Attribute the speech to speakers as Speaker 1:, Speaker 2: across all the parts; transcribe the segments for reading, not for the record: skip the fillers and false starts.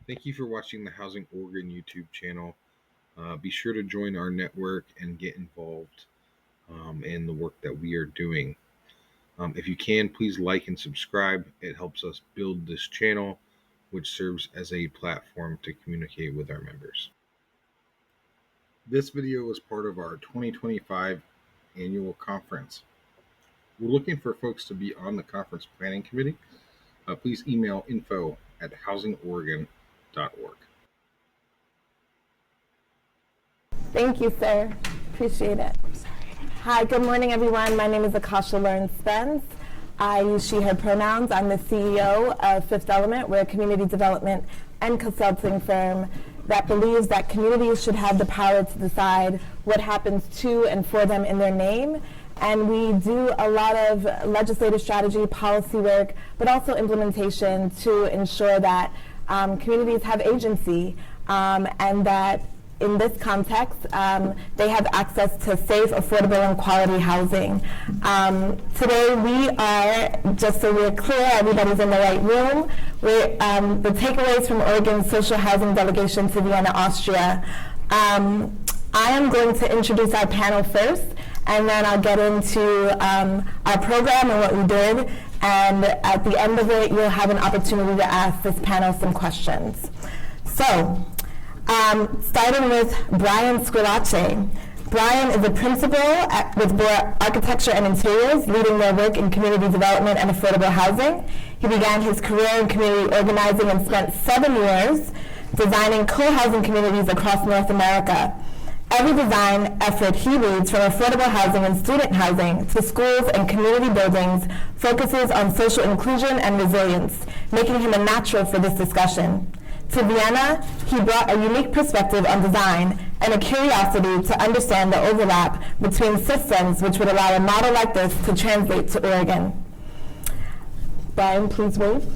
Speaker 1: Thank you for watching the Housing Oregon YouTube channel. Be sure to join our network and get involved in the work that we are doing. If you can, please like and subscribe. It helps us build this channel, which serves as a platform to communicate with our members. This video is part of our 2025 annual conference. We're looking for folks to be on the conference planning committee. Please email info@housingoregon.org.
Speaker 2: Thank you, sir. Appreciate it. Hi, good morning, everyone. My name is Akasha Lawrence-Spence. I use she, her pronouns. I'm the CEO of Fifth Element. We're a community development and consulting firm that believes that communities should have the power to decide what happens to and for them in their name. And we do a lot of legislative strategy, policy work, but also implementation to ensure that communities have agency and that in this context, they have access to safe, affordable, and quality housing. Today we are, just so we're clear, everybody's in the right room, the takeaways from Oregon's social housing delegation to Vienna, Austria. I am going to introduce our panel first, and then I'll get into our program and what we did, and at the end of it, you'll have an opportunity to ask this panel some questions. So, starting with Brian Squillace. Brian is a principal with Boer Architecture and Interiors, leading their work in community development and affordable housing. He began his career in community organizing and spent 7 years designing co-housing communities across North America. Every design effort he leads, from affordable housing and student housing to schools and community buildings, focuses on social inclusion and resilience, making him a natural for this discussion. To Vienna, he brought a unique perspective on design and a curiosity to understand the overlap between systems which would allow a model like this to translate to Oregon. Brian, please wave.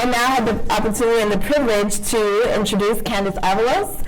Speaker 2: I now have the opportunity and the privilege to introduce Candace Avalos,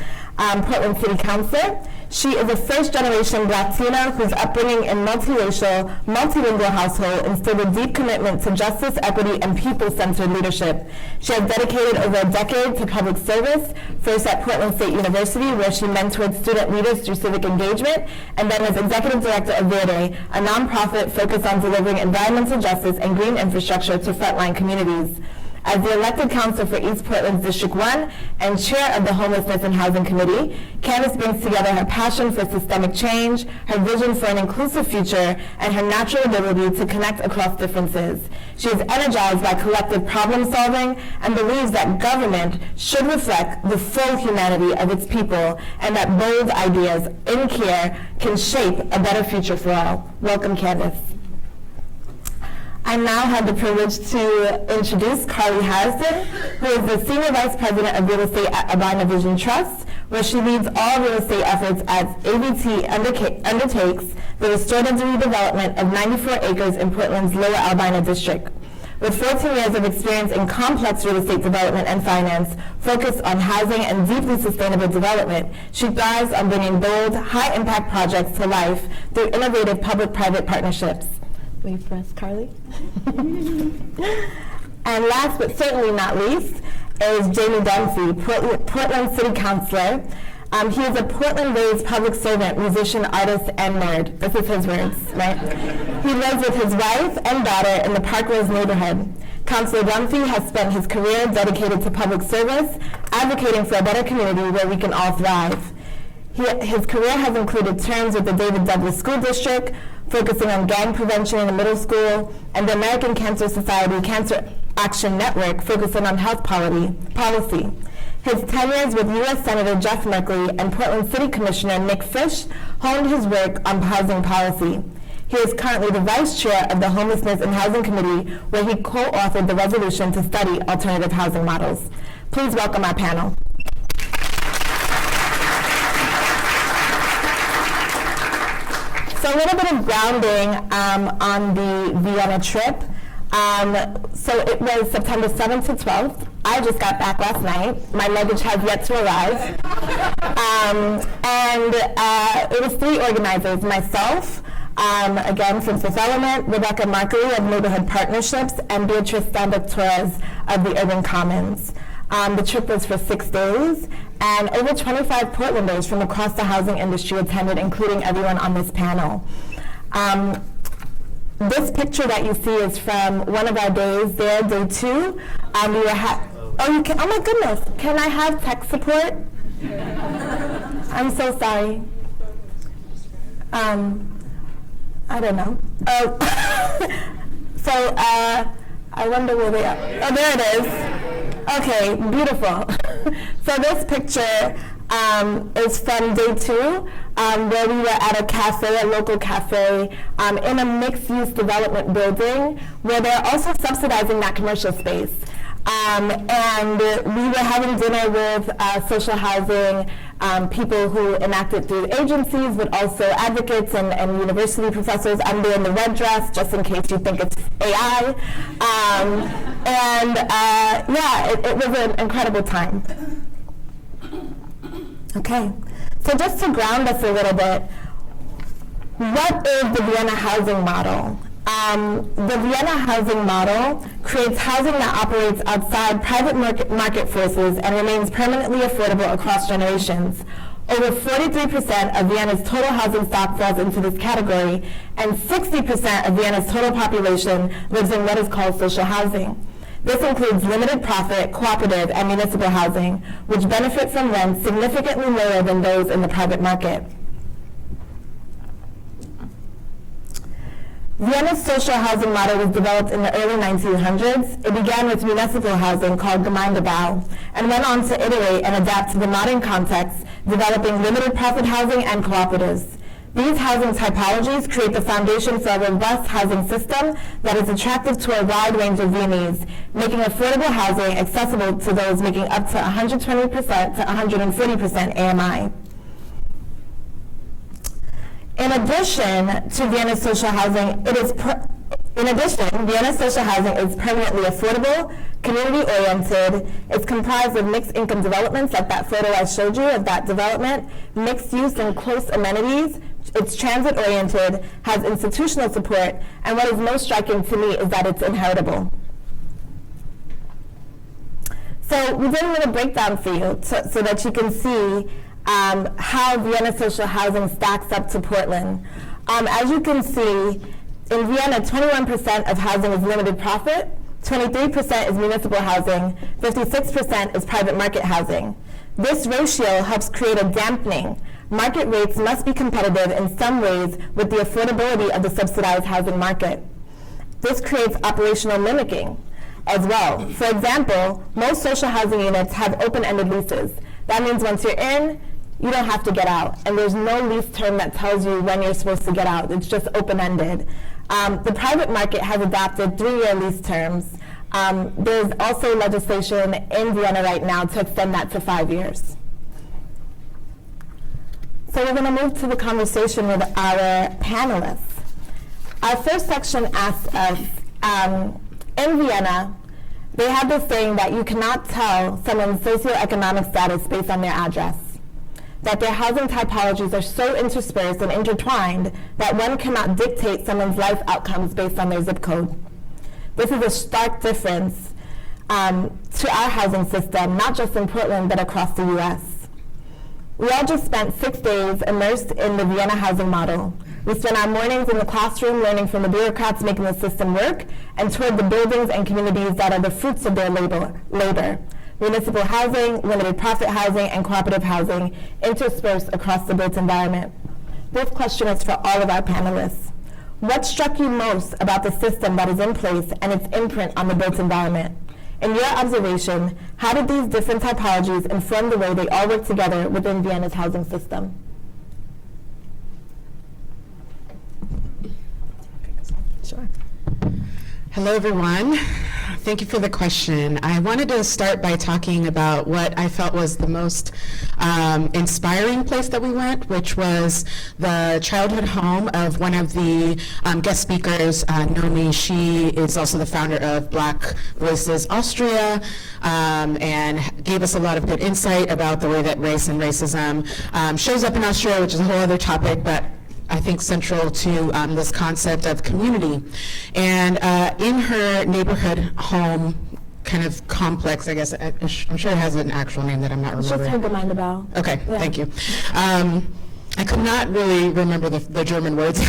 Speaker 2: Portland City Councilor. She is a first-generation Latina whose upbringing in multiracial, multilingual household instilled a deep commitment to justice, equity, and people-centered leadership. She has dedicated over a decade to public service, first at Portland State University, where she mentored student leaders through civic engagement, and then as executive director of Verde, a nonprofit focused on delivering environmental justice and green infrastructure to frontline communities. As the elected council for East Portland's District 1 and chair of the Homelessness and Housing Committee, Candace brings together her passion for systemic change, her vision for an inclusive future, and her natural ability to connect across differences. She is energized by collective problem solving and believes that government should reflect the full humanity of its people and that bold ideas in care can shape a better future for all. Welcome, Candace. I now have the privilege to introduce Carly Harrison, who is the Senior Vice President of Real Estate at Albina Vision Trust, where she leads all real estate efforts as AVT undertakes the restorative redevelopment of 94 acres in Portland's Lower Albina District. With 14 years of experience in complex real estate development and finance, focused on housing and deeply sustainable development, she thrives on bringing bold, high-impact projects to life through innovative public-private partnerships. Wait for us, Carly. And last but certainly not least is Jamie Dempsey, Portland City Councilor. He is a Portland-raised public servant, musician, artist, and nerd. This is his words, right? He lives with his wife and daughter in the Parkrose neighborhood. Councilor Dempsey has spent his career dedicated to public service, advocating for a better community where we can all thrive. His career has included terms with the David Douglas School District, focusing on gang prevention in the middle school, and the American Cancer Society Cancer Action Network, focusing on health policy. His tenures with U.S. Senator Jeff Merkley and Portland City Commissioner Nick Fish honed his work on housing policy. He is currently the vice chair of the Homelessness and Housing Committee, where he co-authored the resolution to study alternative housing models. Please welcome our panel. So a little bit of grounding on the Vienna trip. So it was September 7th to 12th. I just got back last night. My luggage has yet to arrive. And it was 3 organizers, myself, Again, from Fifth Element, Rebekah Markillie of Neighborhood Partnerships, and Beatriz Stambuk-Torres of the Urban Commons. The trip was for 6 days, and over 25 Portlanders from across the housing industry attended, including everyone on this panel. This picture that you see is from one of our days there, day 2. Oh my goodness, can I have tech support? I'm so sorry. I don't know. So I wonder where they are. Oh, there it is. Okay, beautiful. So this picture is from day 2, where we were at a cafe, a local cafe, in a mixed-use development building, where they're also subsidizing that commercial space. And we were having dinner with social housing people who enact it through agencies, but also advocates and university professors. I'm there in the red dress, just in case you think it's AI. It was an incredible time. Okay, so just to ground us a little bit, what is the Vienna housing model? The Vienna housing model creates housing that operates outside private market forces and remains permanently affordable across generations. Over 43% of Vienna's total housing stock falls into this category, and 60% of Vienna's total population lives in what is called social housing. This includes limited profit, cooperative, and municipal housing, which benefit from rents significantly lower than those in the private market. Vienna's social housing model was developed in the early 1900s. It began with municipal housing called Gemeindebau and went on to iterate and adapt to the modern context, developing limited profit housing and cooperatives. These housing typologies create the foundation for a robust housing system that is attractive to a wide range of Viennese, making affordable housing accessible to those making up to 120% to 140% AMI. In addition to Vienna's social housing, Vienna's social housing is permanently affordable, community-oriented. It's comprised of mixed-income developments, like that photo I showed you of that development, mixed use and close amenities. It's transit-oriented, has institutional support, and what is most striking to me is that it's inheritable. So we did a little breakdown for you so that you can see how Vienna social housing stacks up to Portland. As you can see, in Vienna, 21% of housing is limited profit, 23% is municipal housing, 56% is private market housing. This ratio helps create a dampening. Market rates must be competitive in some ways with the affordability of the subsidized housing market. This creates operational mimicking as well. For example, most social housing units have open-ended leases. That means once you're in, you don't have to get out. And there's no lease term that tells you when you're supposed to get out. It's just open-ended. The private market has adopted 3-year lease terms. There's also legislation in Vienna right now to extend that to 5 years. So we're going to move to the conversation with our panelists. Our first section asks us, in Vienna, they have this saying that you cannot tell someone's socioeconomic status based on their address, that their housing typologies are so interspersed and intertwined that one cannot dictate someone's life outcomes based on their zip code. This is a stark difference to our housing system, not just in Portland, but across the US. We all just spent 6 days immersed in the Vienna housing model. We spent our mornings in the classroom learning from the bureaucrats making the system work and toured the buildings and communities that are the fruits of their labor. Municipal housing, limited profit housing, and cooperative housing interspersed across the built environment. This question is for all of our panelists. What struck you most about the system that is in place and its imprint on the built environment? In your observation, how did these different typologies inform the way they all work together within Vienna's housing system?
Speaker 3: Sure. Hello, everyone. Thank you for the question. I wanted to start by talking about what I felt was the most inspiring place that we went, which was the childhood home of one of the guest speakers, Nomi. She is also the founder of Black Voices Austria, and gave us a lot of good insight about the way that race and racism shows up in Austria, which is a whole other topic, but I think, central to this concept of community. And in her neighborhood home kind of complex, I guess, I'm sure it has an actual name that I'm not remembering.
Speaker 2: Just Gemeindebau.
Speaker 3: Okay,
Speaker 2: Yeah.
Speaker 3: thank you. I could not really remember the German words.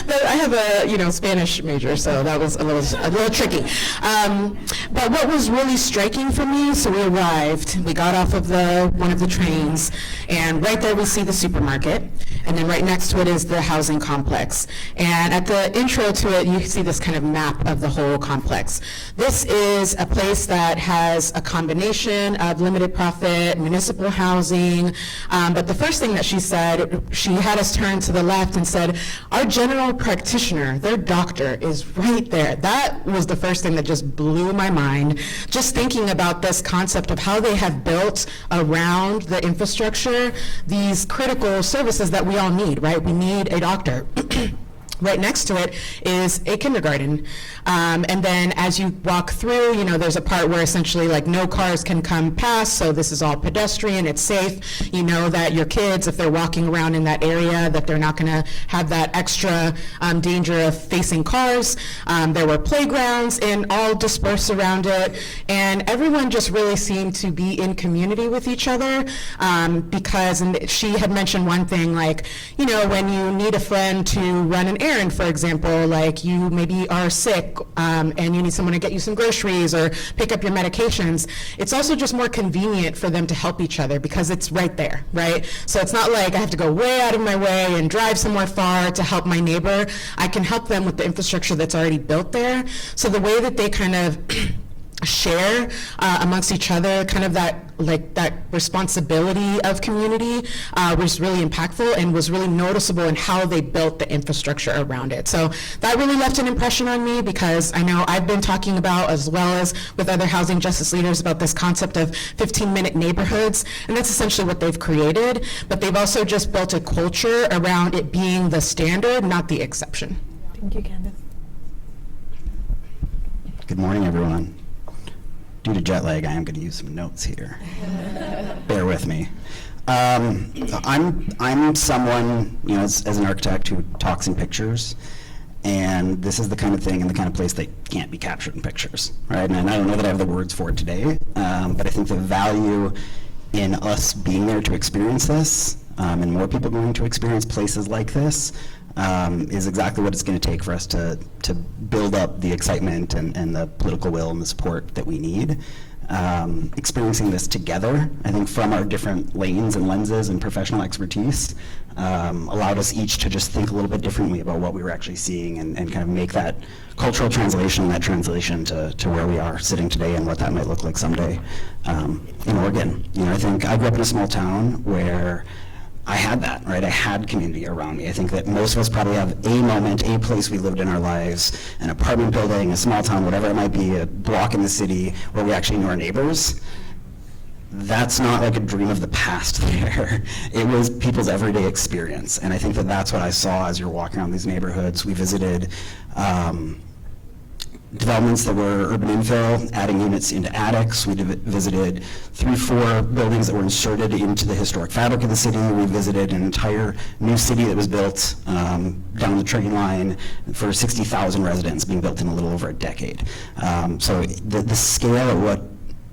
Speaker 3: But I have a Spanish major, so that was a little tricky. But what was really striking for me, so we arrived, we got off of one of the trains, and right there we see the supermarket, and then right next to it is the housing complex. And at the intro to it, you see this kind of map of the whole complex. This is a place that has a combination of limited profit, municipal housing, but the first thing that she said, she had us turn to the left and said, our general practitioner, their doctor, is right there. That was the first thing that just blew my mind, just thinking about this concept of how they have built around the infrastructure these critical services that we all need, right? We need a doctor. Right next to it is a kindergarten. And then as you walk through, there's a part where essentially like no cars can come past, so this is all pedestrian, it's safe. You know that your kids, if they're walking around in that area, that they're not gonna have that extra danger of facing cars. There were playgrounds and all dispersed around it. And everyone just really seemed to be in community with each other because, and she had mentioned one thing like, when you need a friend to run an errand, for example, like you maybe are sick and you need someone to get you some groceries or pick up your medications, it's also just more convenient for them to help each other because it's right there, right? So it's not like I have to go way out of my way and drive somewhere far to help my neighbor. I can help them with the infrastructure that's already built there. So the way that they kind of share amongst each other, kind of that responsibility of community was really impactful and was really noticeable in how they built the infrastructure around it. So that really left an impression on me because I know I've been talking about, as well as with other housing justice leaders, about this concept of 15-minute neighborhoods, and that's essentially what they've created, but they've also just built a culture around it being the standard, not the exception.
Speaker 2: Thank you, Candace.
Speaker 4: Good morning, everyone. Due to jet lag, I am going to use some notes here. Bear with me. I'm someone, as an architect who talks in pictures, and this is the kind of thing and the kind of place that can't be captured in pictures, right? And I don't know that I have the words for it today, but I think the value in us being there to experience this, and more people going to experience places like this, is exactly what it's going to take for us to build up the excitement and the political will and the support that we need. Experiencing this together, I think from our different lanes and lenses and professional expertise, allowed us each to just think a little bit differently about what we were actually seeing and kind of make that cultural translation, that translation to where we are sitting today and what that might look like someday in Oregon. I think I grew up in a small town where I had that, right? I had community around me. I think that most of us probably have a moment, a place we lived in our lives, an apartment building, a small town, whatever it might be, a block in the city where we actually knew our neighbors. That's not like a dream of the past there. It was people's everyday experience. And I think that that's what I saw as you're walking around these neighborhoods. We visited developments that were urban infill, adding units into attics. We visited 3-4 buildings that were inserted into the historic fabric of the city. We visited an entire new city that was built down the train line for 60,000 residents, being built in a little over a decade. So the scale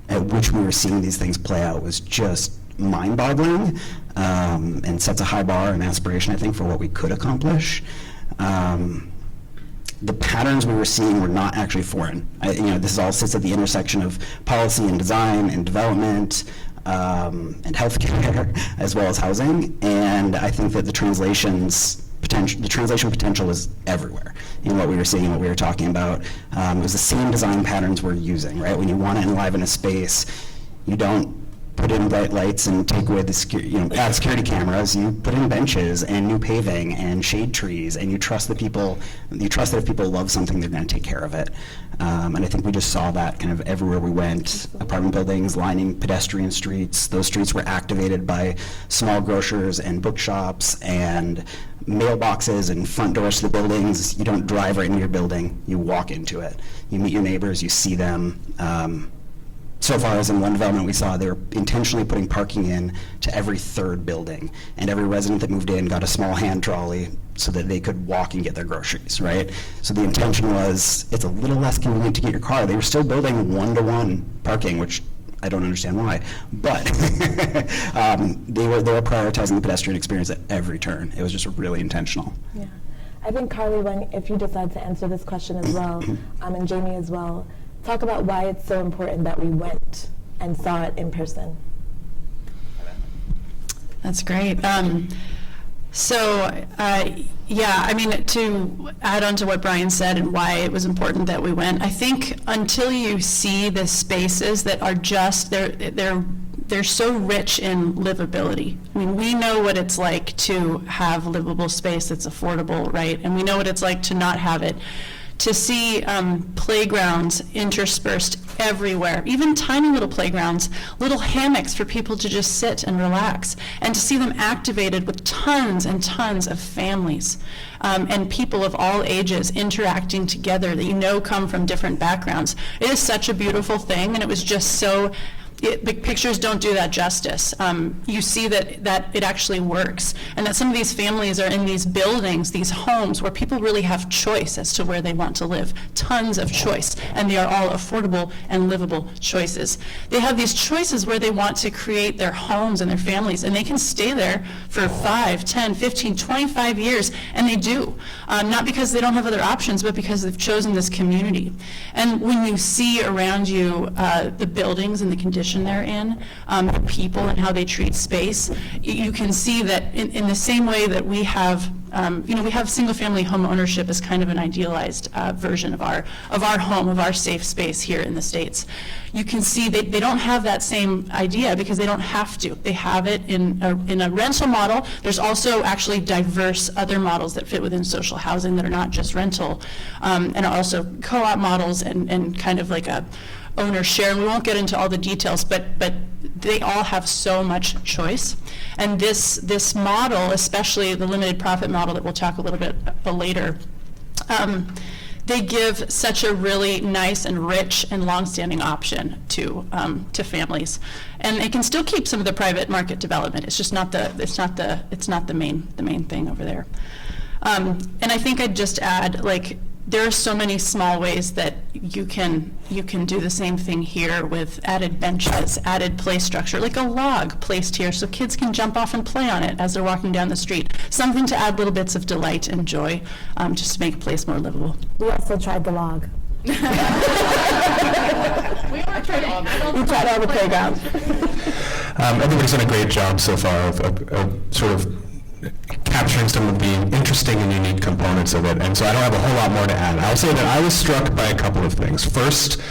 Speaker 4: at which we were seeing these things play out was just mind-boggling, and sets a high bar and aspiration, I think, for what we could accomplish. The patterns we were seeing were not actually foreign. This all sits at the intersection of policy and design and development and healthcare, as well as housing. And I think that the translation potential is everywhere in what we were seeing, what we were talking about. It was the same design patterns we're using, right? When you want to enliven a space, you don't put in bright lights and take away the add security cameras. You put in benches and new paving and shade trees, and you trust that if people love something, they're going to take care of it. And I think we just saw that kind of everywhere we went. Apartment buildings lining pedestrian streets. Those streets were activated by small grocers and bookshops and mailboxes and front doors to the buildings. You don't drive right into your building. You walk into it. You meet your neighbors. You see them. so far as in one development we saw, they were intentionally putting parking in to every third building, and every resident that moved in got a small hand trolley so that they could walk and get their groceries, right? So the intention was, it's a little less convenient to get your car. They were still building one-to-one parking, which I don't understand why, but they were prioritizing the pedestrian experience at every turn. It was just really intentional.
Speaker 2: Yeah. I think, Carly, if you decide to answer this question as well, and Jamie as well, talk about why it's so important that we went and saw it in person.
Speaker 5: That's great. Yeah, I mean, to add on to what Brian said and why it was important that we went, I think until you see the spaces that are just, they're so rich in livability. I mean, we know what it's like to have livable space that's affordable, right? And we know what it's like to not have it. To see playgrounds interspersed everywhere, even tiny little playgrounds, little hammocks for people to just sit and relax, and to see them activated with tons and tons of families and people of all ages interacting together that you know come from different backgrounds. It is such a beautiful thing, and it was just so, big pictures don't do that justice. You see that it actually works, and that some of these families are in these buildings, these homes, where people really have choice as to where they want to live. Tons of choice, and they are all affordable and livable choices. They have these choices where they want to create their homes and their families, and they can stay there for 5, 10, 15, 25 years, and they do. Not because they don't have other options, but because they've chosen this community. And when you see around you the buildings and the conditions they're in, the people and how they treat space, you can see that in the same way that we have, we have single-family home ownership as kind of an idealized version of our home, of our safe space here in the States. You can see they don't have that same idea because they don't have to. They have it in a rental model. There's also actually diverse other models that fit within social housing that are not just rental, and are also co-op models and kind of like a owner share, and we won't get into all the details, but they all have so much choice. And this model, especially the limited profit model that we'll talk a little bit later, they give such a really nice and rich and long-standing option to families, and it can still keep some of the private market development. It's just not the main thing over there. And I think I'd just add, like, there are so many small ways that you can do the same thing here with added benches, added play structure, like a log placed here so kids can jump off and play on it as they're walking down the street. Something to add little bits of delight and joy, just to make a place more livable.
Speaker 2: We also tried the log.
Speaker 5: We tried
Speaker 2: all the playgrounds.
Speaker 6: Everybody's done a great job so far of sort of capturing some of the interesting and unique components of it, and so I don't have a whole lot more to add. I'll say that I was struck by a couple of things. First,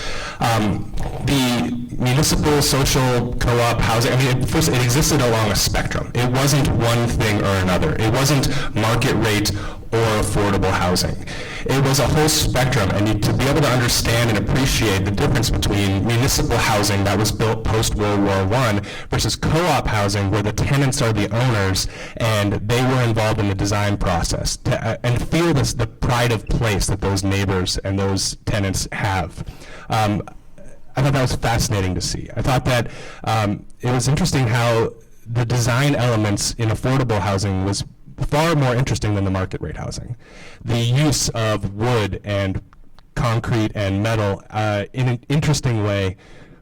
Speaker 6: the municipal social co-op housing, first it existed along a spectrum. It wasn't one thing or another. It wasn't market rate or affordable housing. It was a whole spectrum, and to be able to understand and appreciate the difference between municipal housing that was built post-World War I versus co-op housing where the tenants are the owners and they were involved in the design process, and feel the pride of place that those neighbors and those tenants have. I thought that was fascinating to see. I thought that it was interesting how the design elements in affordable housing was far more interesting than the market rate housing. The use of wood and concrete and metal in an interesting way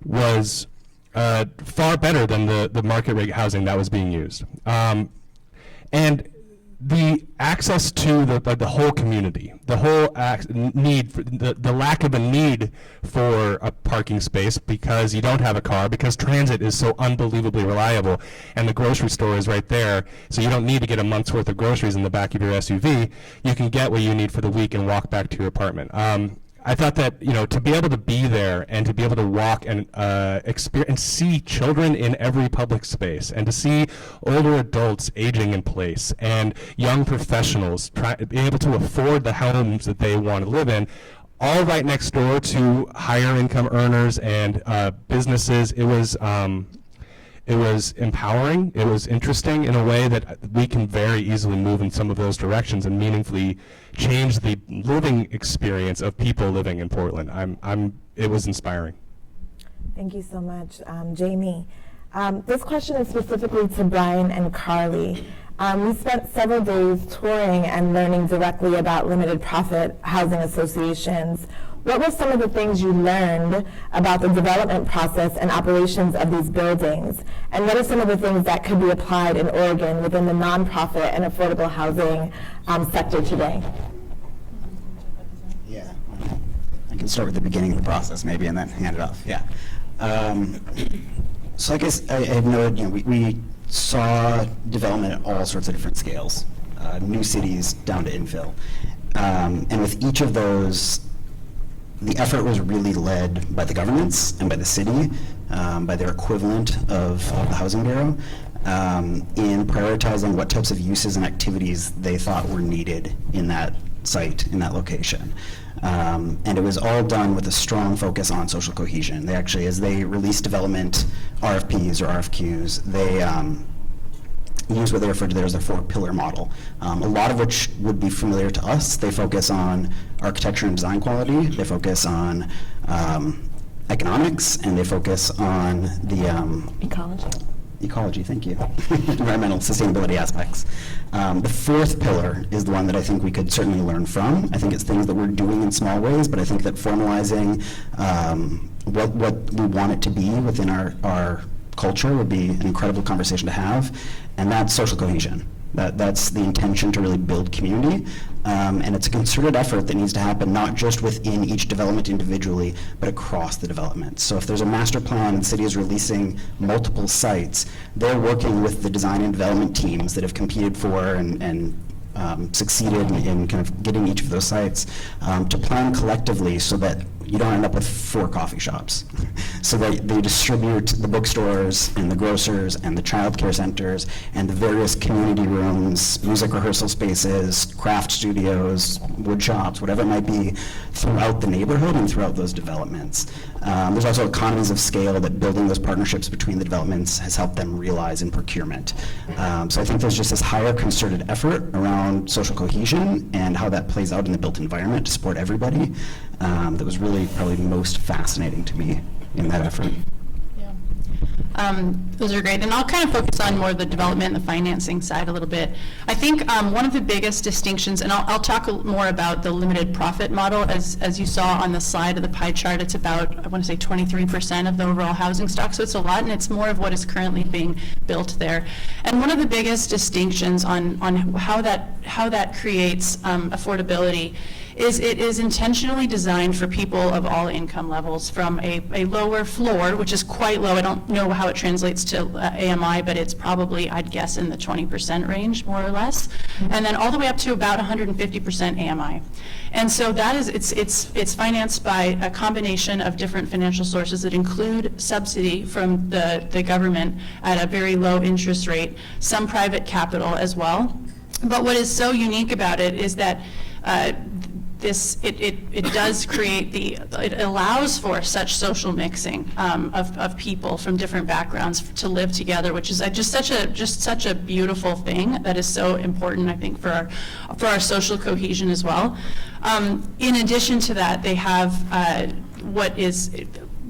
Speaker 6: was far better than the market rate housing that was being used. And the access to the whole community, the whole need, the lack of a need for a parking space because you don't have a car, because transit is so unbelievably reliable, and the grocery store is right there, so you don't need to get a month's worth of groceries in the back of your SUV. You can get what you need for the week and walk back to your apartment. I thought that, to be able to be there and to be able to walk and experience and see children in every public space, and to see older adults aging in place and young professionals being able to afford the homes that they want to live in, all right next door to higher income earners and businesses. It was empowering. It was interesting in a way that we can very easily move in some of those directions and meaningfully change the living experience of people living in Portland. It was inspiring.
Speaker 2: Thank you so much, Jamie. This question is specifically to Brian and Carly. We spent several days touring and learning directly about limited profit housing associations. What were some of the things you learned about the development process and operations of these buildings? And what are some of the things that could be applied in Oregon within the nonprofit and affordable housing sector today?
Speaker 4: Yeah, I can start with the beginning of the process maybe and then hand it off. Yeah. So I guess I have noted, we saw development at all sorts of different scales, new cities down to infill. And with each of those, the effort was really led by the governments and by the city, by their equivalent of the Housing Bureau, in prioritizing what types of uses and activities they thought were needed in that site, in that location. And it was all done with a strong focus on social cohesion. They actually, as they release development RFPs or RFQs, they use what they refer to there as their 4-pillar model, a lot of which would be familiar to us. They focus on architecture and design quality, they focus on economics, and they focus on the ecology, thank you, environmental sustainability aspects. The 4th pillar is the one that I think we could certainly learn from. I think it's things that we're doing in small ways, but I think that formalizing what we want it to be within our culture would be an incredible conversation to have, and that's social cohesion. That's the intention to really build community, and it's a concerted effort that needs to happen not just within each development individually, but across the development. So if there's a master plan and the city is releasing multiple sites, they're working with the design and development teams that have competed for and succeeded in kind of getting each of those sites to plan collectively so that you don't end up with 4 coffee shops. So they distribute the bookstores and the grocers and the child care centers and the various community rooms, music rehearsal spaces, craft studios, wood shops, whatever it might be, throughout the neighborhood and throughout those developments. There's also economies of scale that building those partnerships between the developments has helped them realize in procurement. So I think there's just this higher concerted effort around social cohesion and how that plays out in the built environment to support everybody. That was really probably most fascinating to me in that effort.
Speaker 5: Those are great, and I'll kind of focus on more the development and the financing side a little bit. I think one of the biggest distinctions, and I'll talk more about the limited profit model, as you saw on the slide of the pie chart, it's about, I want to say 23% of the overall housing stock, so it's a lot, and it's more of what is currently being built there. And one of the biggest distinctions on how that creates affordability is it is intentionally designed for people of all income levels, from a lower floor, which is quite low. I don't know how it translates to AMI, but it's probably, I'd guess, in the 20% range, more or less, and then all the way up to about 150% AMI. And so that is, it's financed by a combination of different financial sources that include subsidy from the government at a very low interest rate, some private capital as well. But what is so unique about it is that it does create it allows for such social mixing of people from different backgrounds to live together, which is just such a beautiful thing that is so important, I think, for our social cohesion as well. In addition to that, they have what is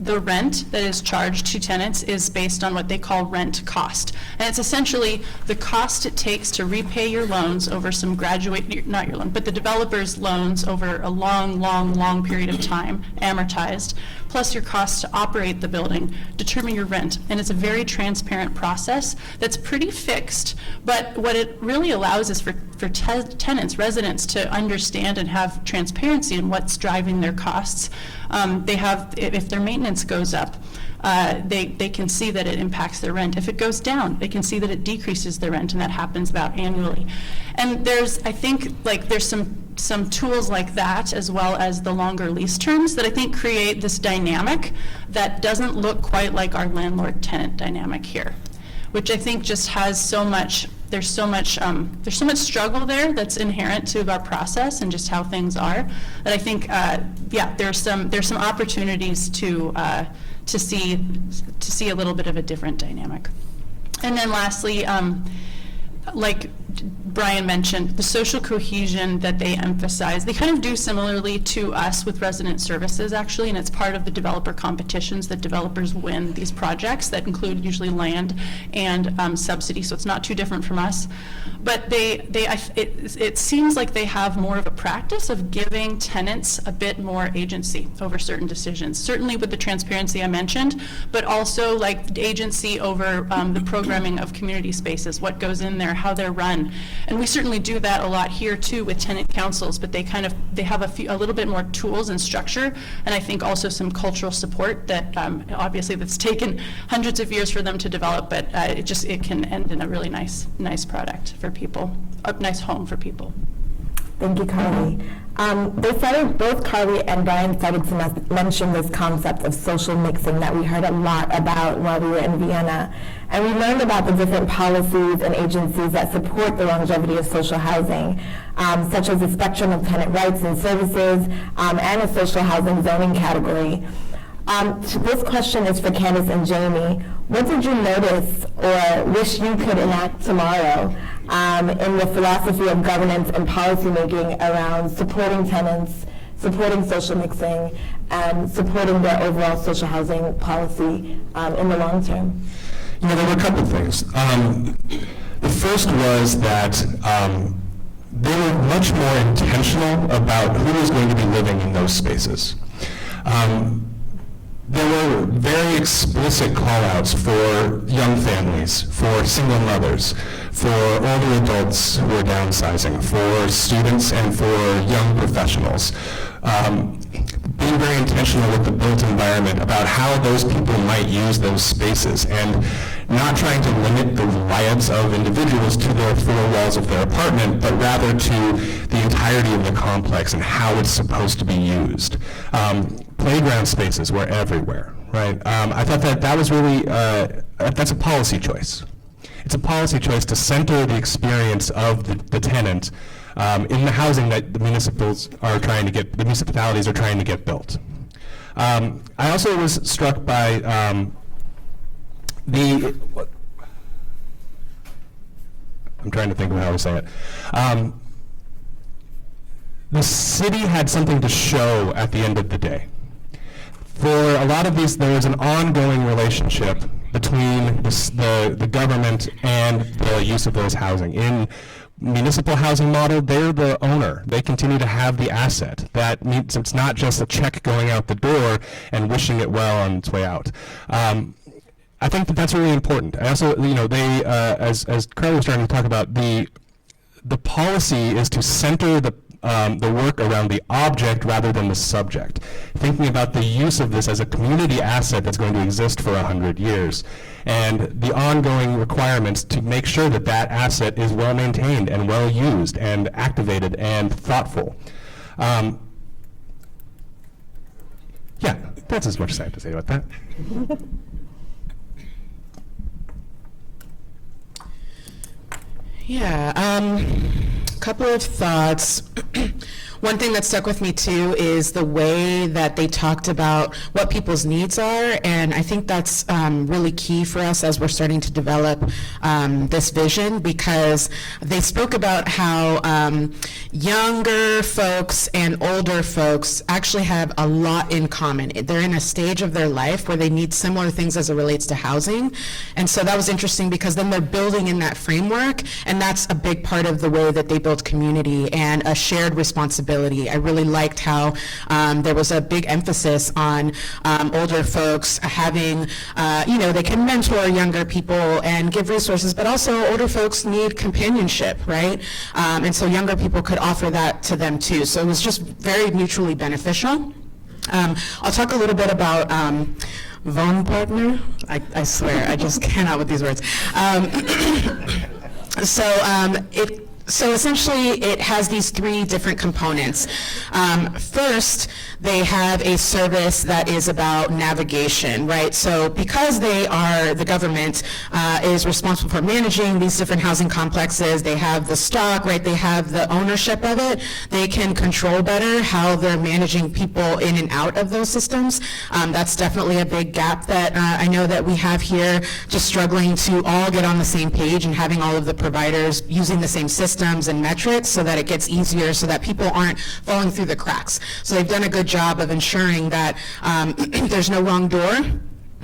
Speaker 5: the rent that is charged to tenants is based on what they call rent cost. And it's essentially the cost it takes to repay your loans over some not your loan, but the developer's loans over a long period of time, amortized, plus your cost to operate the building, determine your rent. And it's a very transparent process that's pretty fixed, but what it really allows is for tenants, residents, to understand and have transparency in what's driving their costs. They have, if their maintenance goes up, they can see that it impacts their rent. If it goes down, they can see that it decreases their rent, and that happens about annually. And I think there's some tools like that, as well as the longer lease terms, that I think create this dynamic that doesn't look quite like our landlord-tenant dynamic here, which I think just has so much. There's so much struggle there that's inherent to our process and just how things are, that I think there's some opportunities to see a little bit of a different dynamic. And then lastly, like Brian mentioned, the social cohesion that they emphasize, they kind of do similarly to us with resident services, actually, and it's part of the developer competitions that developers win these projects that include usually land and subsidy, so it's not too different from us. But it seems like they have more of a practice of giving tenants a bit more agency over certain decisions, certainly with the transparency I mentioned, but also like agency over the programming of community spaces, what goes in there, how they're run. And we certainly do that a lot here too with tenant councils, but they have a little bit more tools and structure, and I think also some cultural support that obviously that's taken hundreds of years for them to develop, but it can end in a really nice product for people, a nice home for people.
Speaker 2: Thank you, Carly. Both Carly and Brian started to mention this concept of social mixing that we heard a lot about while we were in Vienna. And we learned about the different policies and agencies that support the longevity of social housing, such as the spectrum of tenant rights and services, and a social housing zoning category. This question is for Candace and Jamie. What did you notice or wish you could enact tomorrow in the philosophy of governance and policymaking around supporting tenants, supporting social mixing, and supporting their overall social housing policy in the long term?
Speaker 6: There were a couple things. The first was that they were much more intentional about who was going to be living in those spaces. There were very explicit call-outs for young families, for single mothers, for older adults who are downsizing, for students and for young professionals. Being very intentional with the built environment about how those people might use those spaces, and not trying to limit the lives of individuals to the four walls of their apartment, but rather to the entirety of the complex and how it's supposed to be used. Playground spaces were everywhere, right? I thought that was really, that's a policy choice. It's a policy choice to center the experience of the tenant in the housing that the municipalities are trying to get built. I also was struck by I'm trying to think of how to say it. The city had something to show at the end of the day. For a lot of these, there was an ongoing relationship between the government and the use of those housing. In municipal housing model, they're the owner. They continue to have the asset. That means it's not just a check going out the door and wishing it well on its way out. I think that's really important. I also, they, as Carly was starting to talk about, the policy is to center the work around the object rather than the subject. Thinking about the use of this as a community asset that's going to exist for 100 years, and the ongoing requirements to make sure that that asset is well maintained and well used and activated and thoughtful. Yeah, that's as much as I have to say about that.
Speaker 3: Yeah, couple of thoughts. One thing that stuck with me too is the way that they talked about what people's needs are, and I think that's really key for us as we're starting to develop this vision, because they spoke about how younger folks and older folks actually have a lot in common. They're in a stage of their life where they need similar things as it relates to housing, and so that was interesting because then they're building in that framework, and that's a big part of the way that they build community and a shared responsibility. I really liked how there was a big emphasis on older folks having, they can mentor younger people and give resources, but also older folks need companionship, right? And so younger people could offer that to them too. So it was just very mutually beneficial. I'll talk a little bit about Wohnpartner. I swear, I just cannot with these words. So essentially, it has these three different components. First, they have a service that is about navigation, right? So because the government is responsible for managing these different housing complexes, they have the stock, right? They have the ownership of it. They can control better how they're managing people in and out of those systems. That's definitely a big gap that I know that we have here, just struggling to all get on the same page and having all of the providers using the same systems and metrics so that it gets easier, so that people aren't falling through the cracks. So they've done a good job of ensuring that there's no wrong door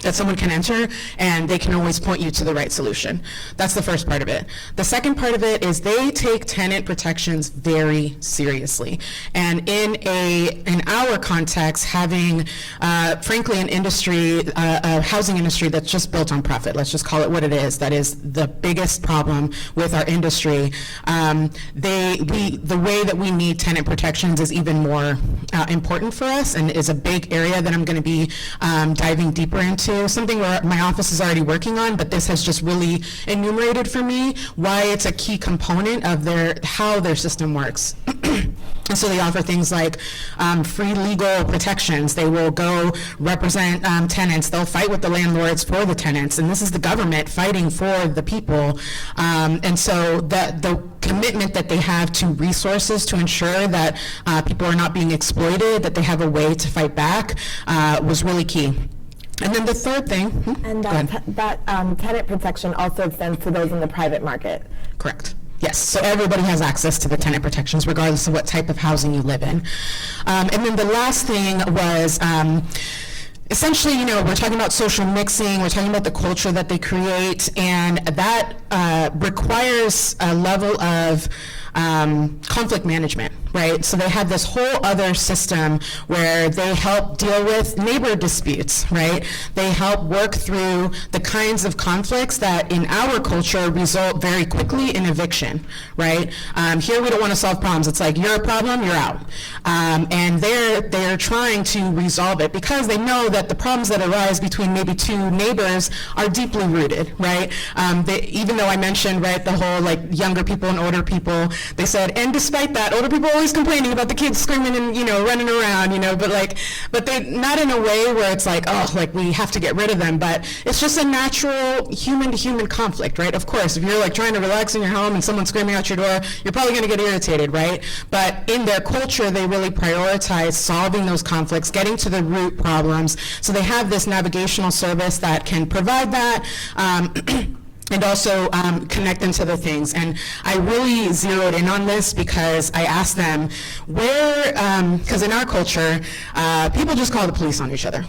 Speaker 3: that someone can enter, and they can always point you to the right solution. That's the first part of it. The second part of it is they take tenant protections very seriously. And in our context, having, frankly, an industry, a housing industry that's just built on profit, let's just call it what it is, that is the biggest problem with our industry. The way that we need tenant protections is even more important for us, and is a big area that I'm going to be diving deeper into. Something where my office is already working on, but this has just really enumerated for me why it's a key component of how their system works. And so they offer things like free legal protections. They will go represent tenants. They'll fight with the landlords for the tenants, and this is the government fighting for the people. And so the commitment that they have to resources to ensure that people are not being exploited, that they have a way to fight back, was really key. And then the third thing.
Speaker 2: And that tenant protection also extends to those in the private market.
Speaker 3: Correct. Yes, so everybody has access to the tenant protections regardless of what type of housing you live in. And then the last thing was essentially, we're talking about social mixing, we're talking about the culture that they create, and that requires a level of conflict management, right? So they have this whole other system where they help deal with neighbor disputes, right? They help work through the kinds of conflicts that in our culture result very quickly in eviction, right? Here we don't want to solve problems. It's like, you're a problem, you're out. And they're trying to resolve it because they know that the problems that arise between maybe two neighbors are deeply rooted, right? Even though I mentioned, right, the whole like younger people and older people, they said, and despite that, older people are always complaining about the kids screaming and, running around, but they, not in a way where it's like, oh, like we have to get rid of them, but it's just a natural human to human conflict, right? Of course, if you're like trying to relax in your home and someone's screaming out your door, you're probably going to get irritated, right? But in their culture, they really prioritize solving those conflicts, getting to the root problems. So they have this navigational service that can provide that. And also connect them to the things. And I really zeroed in on this because I asked them because in our culture, people just call the police on each other,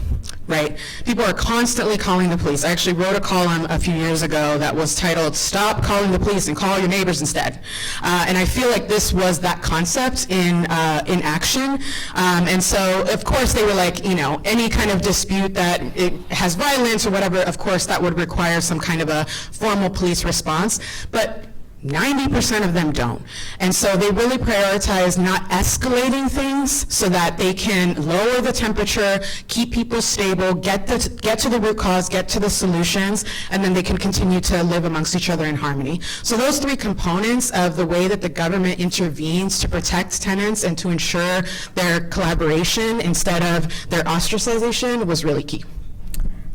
Speaker 3: right? People are constantly calling the police. I actually wrote a column a few years ago that was titled, "Stop Calling the Police and Call Your Neighbors Instead." And I feel like this was that concept in action. And so, of course, they were like, any kind of dispute that it has violence or whatever, of course, that would require some kind of a formal police response, but 90% of them don't. And so they really prioritize not escalating things so that they can lower the temperature, keep people stable, get to the root cause, get to the solutions, and then they can continue to live amongst each other in harmony. So those three components of the way that the government intervenes to protect tenants and to ensure their collaboration instead of their ostracization was really key.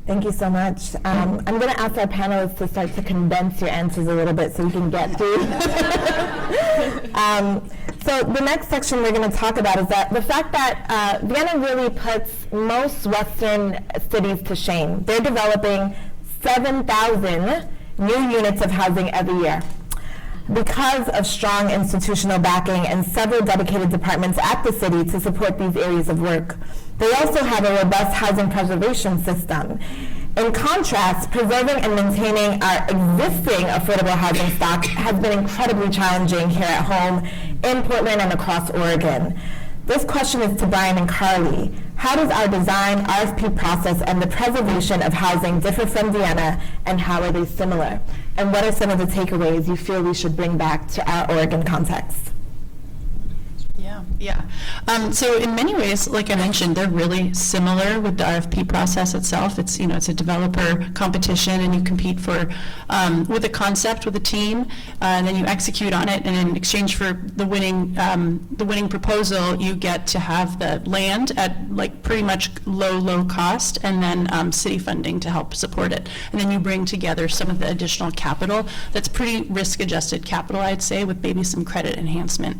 Speaker 2: Thank you so much. I'm going to ask our panelists to start to condense your answers a little bit so we can get through. So the next section we're going to talk about is that the fact that Vienna really puts most Western cities to shame. They're developing 7,000 new units of housing every year. Because of strong institutional backing and several dedicated departments at the city to support these areas of work. They also have a robust housing preservation system. In contrast, preserving and maintaining our existing affordable housing stock has been incredibly challenging here at home, in Portland, and across Oregon. This question is to Brian and Carly. How does our design, RFP process, and the preservation of housing differ from Vienna, and how are they similar? And what are some of the takeaways you feel we should bring back to our Oregon context?
Speaker 5: Yeah. So in many ways, like I mentioned, they're really similar with the RFP process itself. It's, it's a developer competition, and you compete for with a concept with a team, and then you execute on it. And in exchange for the winning proposal, you get to have the land at like pretty much low cost, and then city funding to help support it. And then you bring together some of the additional capital that's pretty risk-adjusted capital, I'd say, with maybe some credit enhancement.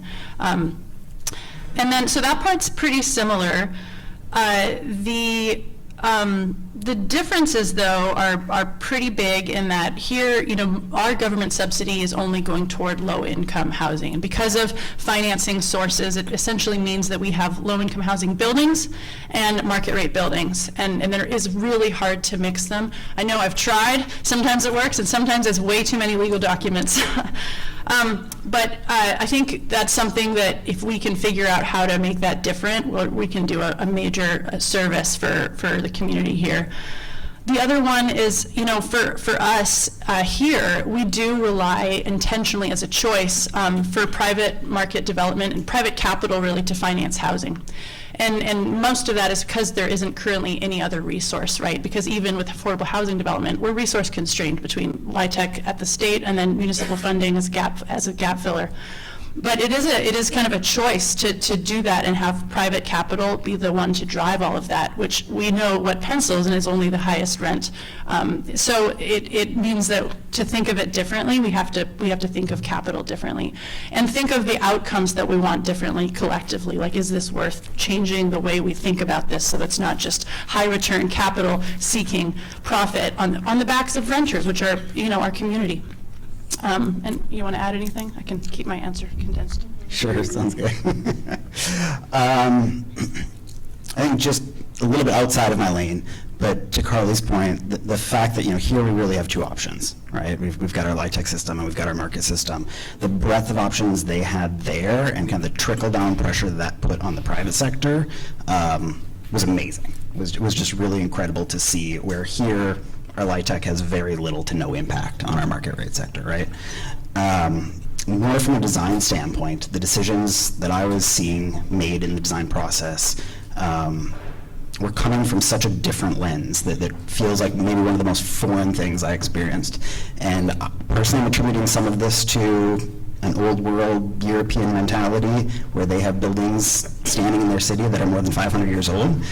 Speaker 5: And then, so that part's pretty similar. The differences, though, are pretty big in that here, our government subsidy is only going toward low-income housing. And because of financing sources, it essentially means that we have low-income housing buildings and market-rate buildings. And it is really hard to mix them. I know I've tried. Sometimes it works, and sometimes it's way too many legal documents. But I think that's something that if we can figure out how to make that different, we can do a major service for the community here. The other one is, for us here, we do rely intentionally as a choice for private market development and private capital really to finance housing. And most of that is because there isn't currently any other resource, right? Because even with affordable housing development, we're resource constrained between LIHTC at the state and then municipal funding as a gap filler. But it is kind of a choice to do that and have private capital be the one to drive all of that, which we know what pencils and is only the highest rent. So it means that to think of it differently, we have to think of capital differently and think of the outcomes that we want differently collectively. Like, is this worth changing the way we think about this so that's not just high return capital seeking profit on the backs of renters, which are our community. And you want to add anything? I can keep my answer condensed.
Speaker 4: Sure, sounds good. I think just a little bit outside of my lane, but to Carly's point, the fact that here we really have two options, right? We've got our LIHTC system and we've got our market system. The breadth of options they had there and kind of the trickle-down pressure that put on the private sector was amazing. It was just really incredible to see, where here our LIHTC has very little to no impact on our market rate sector, right? More from a design standpoint, the decisions that I was seeing made in the design process were coming from such a different lens that feels like maybe one of the most foreign things I experienced. And personally, I'm attributing some of this to an old world European mentality where they have buildings standing in their city that are more than 500 years old.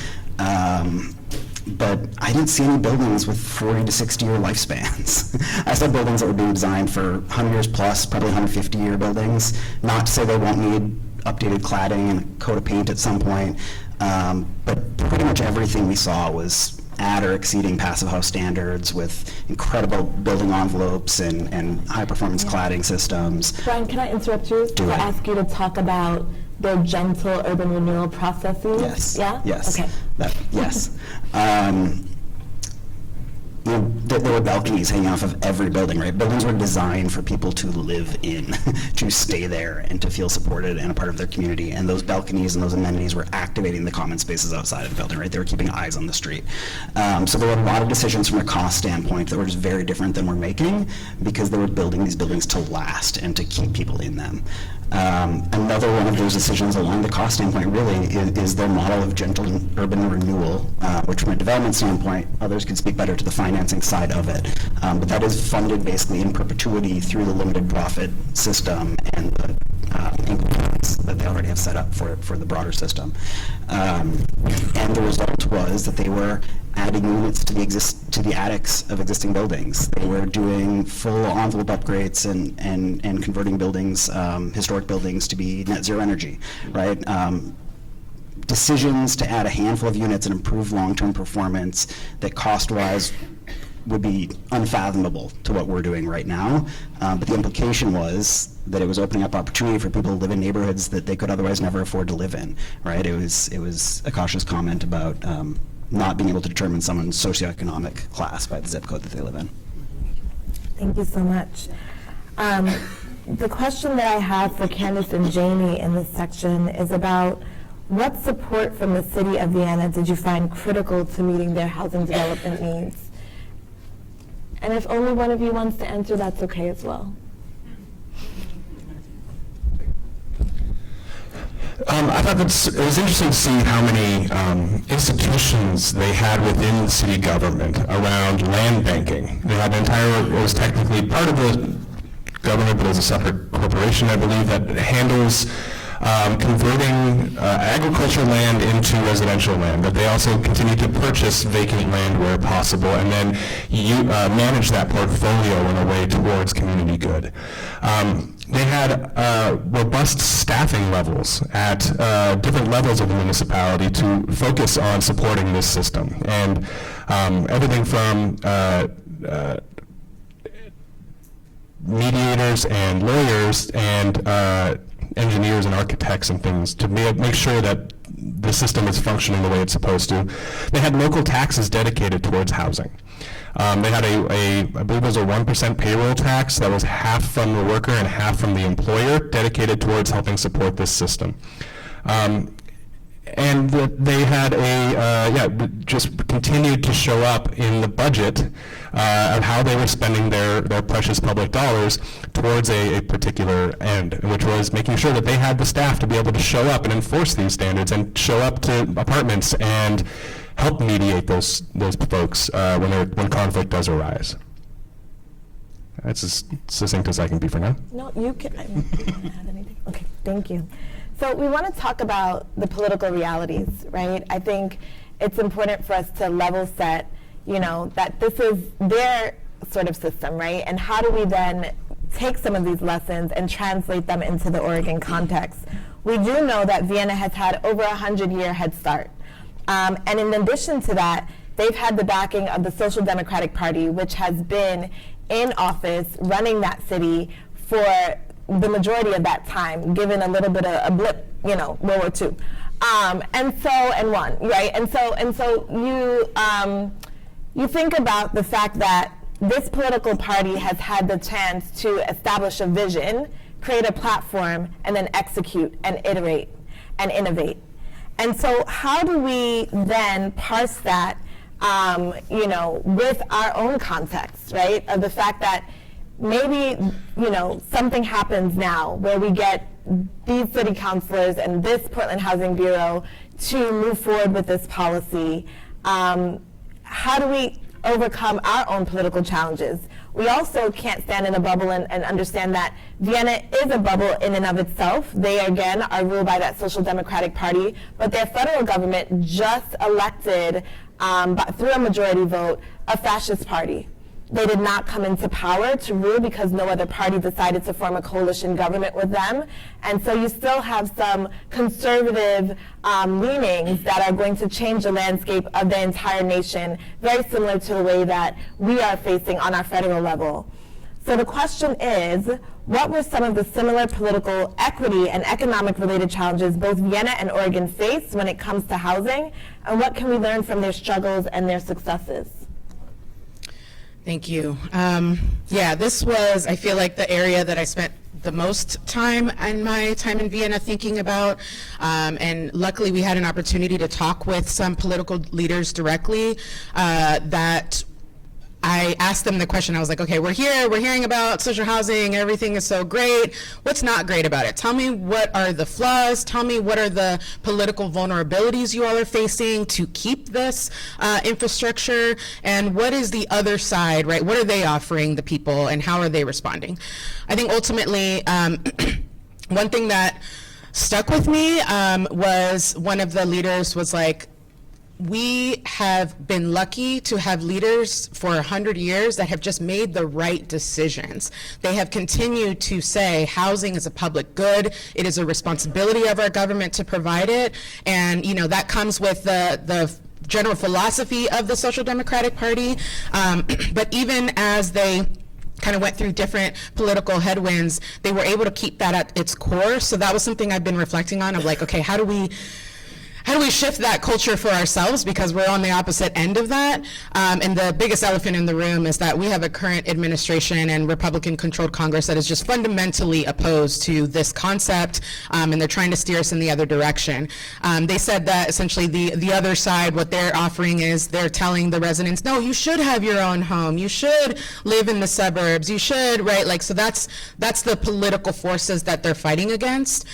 Speaker 4: But I didn't see any buildings with 40 to 60-year lifespans. I saw buildings that were being designed for 100 years plus, probably 150-year buildings. Not to say they won't need updated cladding and a coat of paint at some point, but pretty much everything we saw was at or exceeding passive house standards with incredible building envelopes and high-performance cladding systems.
Speaker 2: Brian, can I interrupt you to ask you to talk about their gentle urban renewal processes?
Speaker 4: Yes.
Speaker 2: Yeah?
Speaker 4: Yes.
Speaker 2: Okay.
Speaker 4: Yes. There were balconies hanging off of every building, right? Buildings were designed for people to live in, to stay there and to feel supported and a part of their community. And those balconies and those amenities were activating the common spaces outside of the building, right? They were keeping eyes on the street. So there were a lot of decisions from a cost standpoint that were just very different than we're making, because they were building these buildings to last and to keep people in them. Another one of those decisions along the cost standpoint really is their model of gentle urban renewal, which from a development standpoint, others could speak better to the financing side of it. But that is funded basically in perpetuity through the limited profit system and the increments that they already have set up for the broader system. And the result was that they were adding units to the attics of existing buildings. They were doing full envelope upgrades and converting buildings, historic buildings, to be net zero energy, right? Decisions to add a handful of units and improve long-term performance that cost-wise would be unfathomable to what we're doing right now. But the implication was that it was opening up opportunity for people to live in neighborhoods that they could otherwise never afford to live in, right? It was Akasha's comment about not being able to determine someone's socioeconomic class by the zip code that they live in.
Speaker 2: Thank you so much. The question that I have for Candace and Jamie in this section is about what support from the city of Vienna did you find critical to meeting their housing development needs? And if only one of you wants to answer, that's okay as well.
Speaker 6: I thought it was interesting to see how many institutions they had within the city government around land banking. They had it was technically part of the government, but it was a separate corporation, I believe, that handles converting agricultural land into residential land, but they also continue to purchase vacant land where possible and then manage that portfolio in a way towards community good. They had robust staffing levels at different levels of the municipality to focus on supporting this system. And everything from mediators and lawyers and engineers and architects and things to make sure that the system is functioning the way it's supposed to. They had local taxes dedicated towards housing. They had I believe it was a 1% payroll tax that was half from the worker and half from the employer, dedicated towards helping support this system. And they had just continued to show up in the budget of how they were spending their precious public dollars towards a particular end, which was making sure that they had the staff to be able to show up and enforce these standards and show up to apartments and help mediate those folks when conflict does arise. That's as succinct as I can be for now.
Speaker 2: No, you can add anything. Okay, thank you. So we want to talk about the political realities, right? I think it's important for us to level set, that this is their sort of system, right? And how do we then take some of these lessons and translate them into the Oregon context? We do know that Vienna has had over 100-year head start. And in addition to that, they've had the backing of the Social Democratic Party, which has been in office running that city for the majority of that time, given a little bit of a blip, World War II, and won, right? And so you think about the fact that this political party has had the chance to establish a vision, create a platform, and then execute and iterate and innovate. And so how do we then parse that, with our own context, right? Of the fact that maybe, something happens now where we get these city councilors and this Portland Housing Bureau to move forward with this policy. How do we overcome our own political challenges? We also can't stand in a bubble and understand that Vienna is a bubble in and of itself. They, again, are ruled by that Social Democratic Party, but their federal government just elected, through a majority vote, a fascist party. They did not come into power to rule because no other party decided to form a coalition government with them. And so you still have some conservative leanings that are going to change the landscape of the entire nation, very similar to the way that we are facing on our federal level. So the question is, what were some of the similar political equity and economic related challenges both Vienna and Oregon face when it comes to housing, and what can we learn from their struggles and their successes?
Speaker 3: Thank you. This was, I feel like, the area that I spent the most time in my time in Vienna thinking about. And luckily we had an opportunity to talk with some political leaders directly that I asked them the question. I was like, okay, we're hearing about social housing, everything is so great. What's not great about it? Tell me what are the flaws, tell me what are the political vulnerabilities you all are facing to keep this infrastructure, and what is the other side, right? What are they offering the people and how are they responding? I think ultimately, one thing that stuck with me was one of the leaders was like, we have been lucky to have leaders for 100 years that have just made the right decisions. They have continued to say housing is a public good. It is a responsibility of our government to provide it. And that comes with the general philosophy of the Social Democratic Party. But even as they kind of went through different political headwinds, they were able to keep that at its core. So that was something I've been reflecting on of like, okay, how do we shift that culture for ourselves, because we're on the opposite end of that? And the biggest elephant in the room is that we have a current administration and Republican-controlled Congress that is just fundamentally opposed to this concept, and they're trying to steer us in the other direction. They said that essentially the other side, what they're offering is they're telling the residents, no, you should have your own home, you should live in the suburbs, you should, right? Like, so that's the political forces that they're fighting against.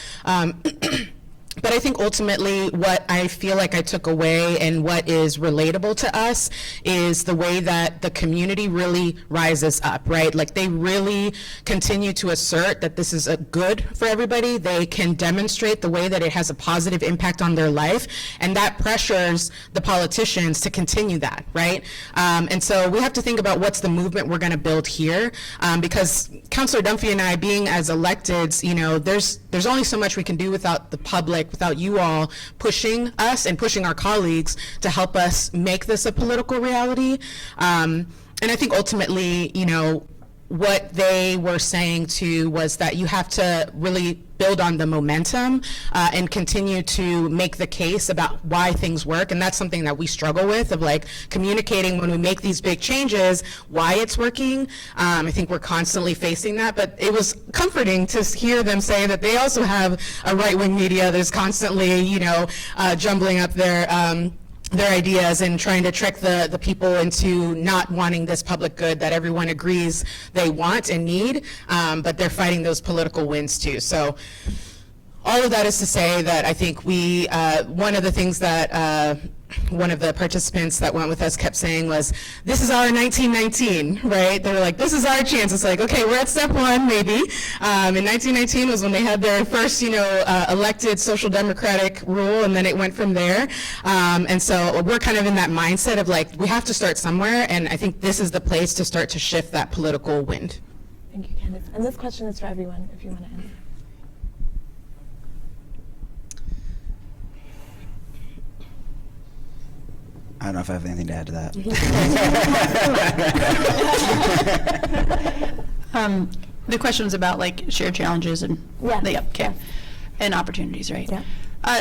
Speaker 3: But I think ultimately what I feel like I took away and what is relatable to us is the way that the community really rises up, right? Like they really continue to assert that this is a good for everybody. They can demonstrate the way that it has a positive impact on their life, and that pressures the politicians to continue that, right? And so we have to think about what's the movement we're going to build here, because Councillor Dunphy and I, being as electeds, you know, there's only so much we can do without the public, without you all pushing us and pushing our colleagues to help us make this a political reality. And I think ultimately, you know, what they were saying too was that you have to really build on the momentum and continue to make the case about why things work. And that's something that we struggle with, of like communicating when we make these big changes, why it's working. I think we're constantly facing that, but it was comforting to hear them say that they also have a right-wing media that's constantly, you know, jumbling up their ideas and trying to trick the people into not wanting this public good that everyone agrees they want and need, but they're fighting those political wins too. So all of that is to say that I think we, one of the things that one of the participants that went with us kept saying was, this is our 1919, right? They were like, this is our chance. It's like, okay, we're at step one, maybe. In 1919 was when they had their first, you know, elected social democratic rule, and then it went from there. And so we're kind of in that mindset of like, we have to start somewhere, and I think this is the place to start to shift that political wind.
Speaker 2: Thank you, Candace. And this question is for everyone, if you want to answer.
Speaker 4: I don't know if I have anything to add to that.
Speaker 5: The question was about like shared challenges and and opportunities, right?
Speaker 2: Yeah.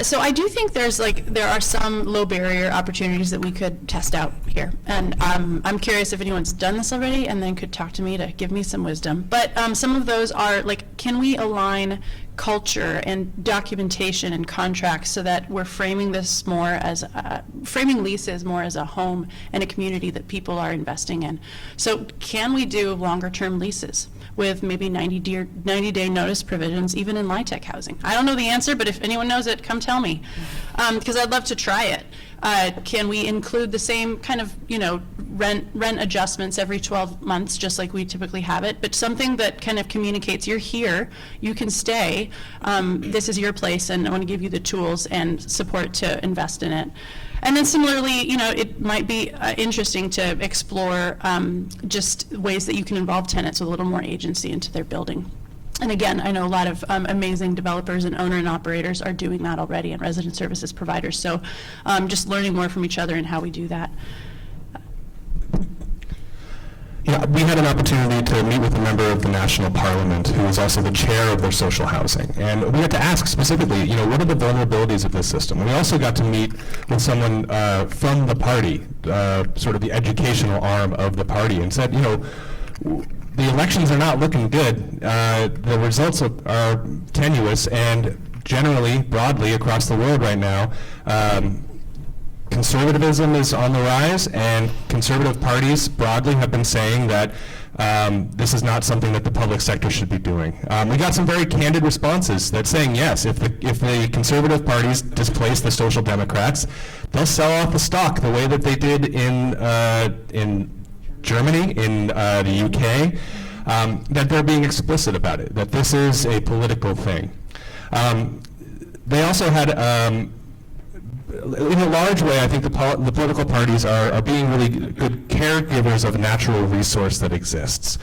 Speaker 5: So I do think there are some low barrier opportunities that we could test out here, and I'm curious if anyone's done this already, and then could talk to me to give me some wisdom. But some of those are like, can we align culture and documentation and contracts so that we're framing this more as framing leases more as a home and a community that people are investing in? So can we do longer term leases with maybe 90-day notice provisions, even in LIHTC housing? I don't know the answer, but if anyone knows it, come tell me, because I'd love to try it. Can we include the same kind of, you know, rent adjustments every 12 months, just like we typically have it, but something that kind of communicates, you're here, you can stay, this is your place, and I want to give you the tools and support to invest in it. And then similarly, you know, it might be interesting to explore just ways that you can involve tenants with a little more agency into their building. And again, I know a lot of amazing developers and owner and operators are doing that already, and resident services providers. So just learning more from each other and how we do that.
Speaker 6: Yeah, we had an opportunity to meet with a member of the National Parliament who is also the chair of their social housing. And we had to ask specifically, you know, what are the vulnerabilities of this system? And we also got to meet with someone from the party, sort of the educational arm of the party, and said, you know, the elections are not looking good. The results are tenuous, and generally, broadly across the world right now, conservatism is on the rise, and conservative parties broadly have been saying that this is not something that the public sector should be doing. We got some very candid responses that saying, yes, if the conservative parties displace the Social Democrats, they'll sell off the stock the way that they did in Germany, in the UK, that they're being explicit about it, that this is a political thing. They also had, in a large way, I think the political parties are being really good caregivers of a natural resource that exists.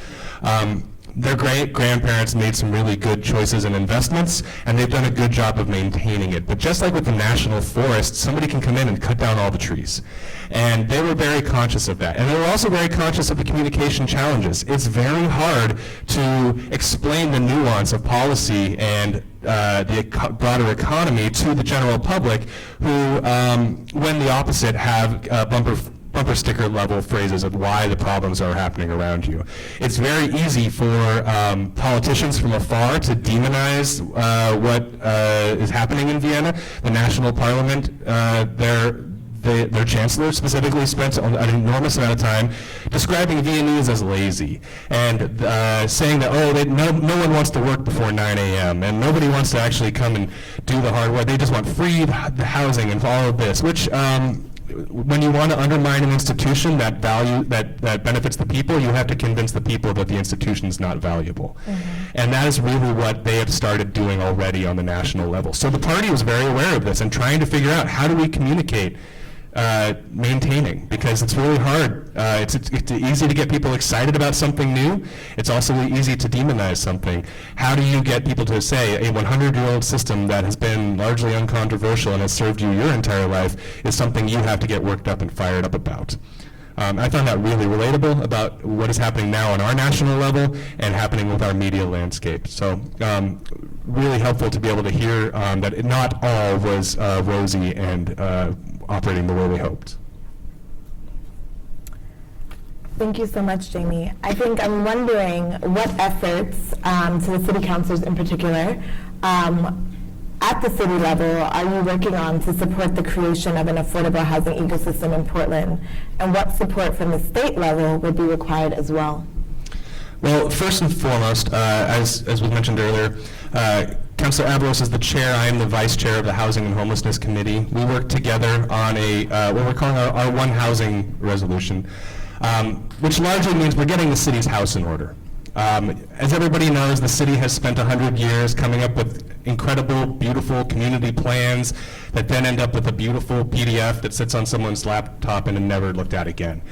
Speaker 6: Their great-grandparents made some really good choices and investments, and they've done a good job of maintaining it. But just like with the national forest, somebody can come in and cut down all the trees. And they were very conscious of that. And they were also very conscious of the communication challenges. It's very hard to explain the nuance of policy and the broader economy to the general public who, when the opposite, have bumper sticker level phrases of why the problems are happening around you. It's very easy for politicians from afar to demonize what is happening in Vienna. The national parliament, their chancellor specifically spent an enormous amount of time describing Viennese as lazy and saying that, no one wants to work before 9 a.m. and nobody wants to actually come and do the hard work. They just want free housing and all of this, which when you want to undermine an institution that benefits the people, you have to convince the people that the institution is not valuable. And that is really what they have started doing already on the national level. So the party was very aware of this and trying to figure out, how do we communicate maintaining, because it's really hard. It's easy to get people excited about something new. It's also easy to demonize something. How do you get people to say a 100-year-old system that has been largely uncontroversial and has served you your entire life is something you have to get worked up and fired up about? I found that really relatable about what is happening now on our national level and happening with our media landscape. So really helpful to be able to hear that not all was rosy and operating the way we hoped.
Speaker 2: Thank you so much, Jamie. I think I'm wondering what efforts, to the city councilors in particular, at the city level, are you working on to support the creation of an affordable housing ecosystem in Portland? And what support from the state level would be required as well?
Speaker 6: Well, first and foremost, as was mentioned earlier, Councilor Abelos is the chair. I am the vice chair of the Housing and Homelessness Committee. We work together on what we're calling our One Housing resolution, which largely means we're getting the city's house in order. As everybody knows, the city has spent 100 years coming up with incredible, beautiful community plans that then end up with a beautiful PDF that sits on someone's laptop and never looked at again.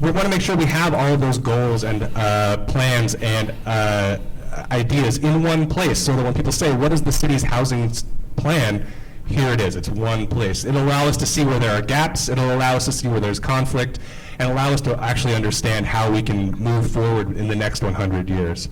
Speaker 6: We want to make sure we have all of those goals and plans and ideas in one place, so that when people say, what is the city's housing plan, here it is. It's one place. It'll allow us to see where there are gaps. It'll allow us to see where there's conflict, and allow us to actually understand how we can move forward in the next 100 years.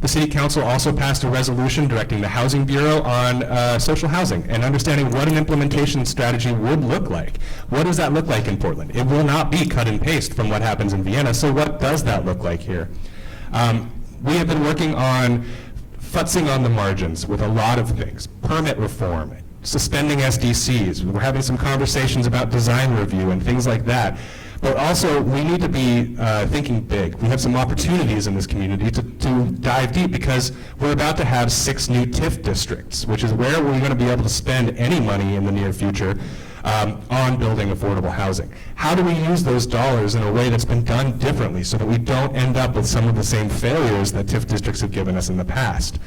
Speaker 6: The City Council also passed a resolution directing the Housing Bureau on social housing and understanding what an implementation strategy would look like. What does that look like in Portland? It will not be cut and paste from what happens in Vienna, so what does that look like here? We have been working on futzing on the margins with a lot of things. Permit reform, suspending SDCs. We're having some conversations about design review and things like that. But also, we need to be thinking big. We have some opportunities in this community to dive deep, because we're about to have 6 new TIF districts, which is where we're going to be able to spend any money in the near future on building affordable housing. How do we use those dollars in a way that's been done differently so that we don't end up with some of the same failures that TIF districts have given us in the past?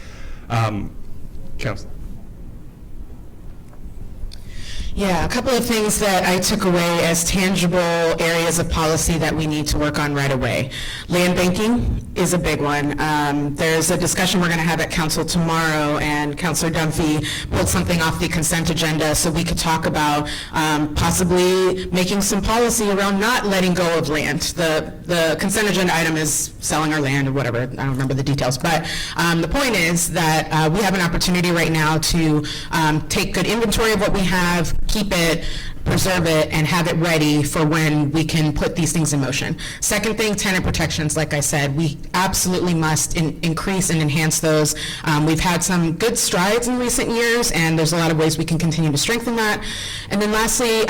Speaker 6: Councilor.
Speaker 3: Yeah, a couple of things that I took away as tangible areas of policy that we need to work on right away. Land banking is a big one. There's a discussion we're going to have at council tomorrow, and Councilor Dunphy pulled something off the consent agenda so we could talk about possibly making some policy around not letting go of land. The consent agenda item is selling our land or whatever. I don't remember the details, but the point is that we have an opportunity right now to take good inventory of what we have, keep it, preserve it, and have it ready for when we can put these things in motion. Second thing, tenant protections. Like I said, we absolutely must increase and enhance those. We've had some good strides in recent years, and there's a lot of ways we can continue to strengthen that. And then lastly,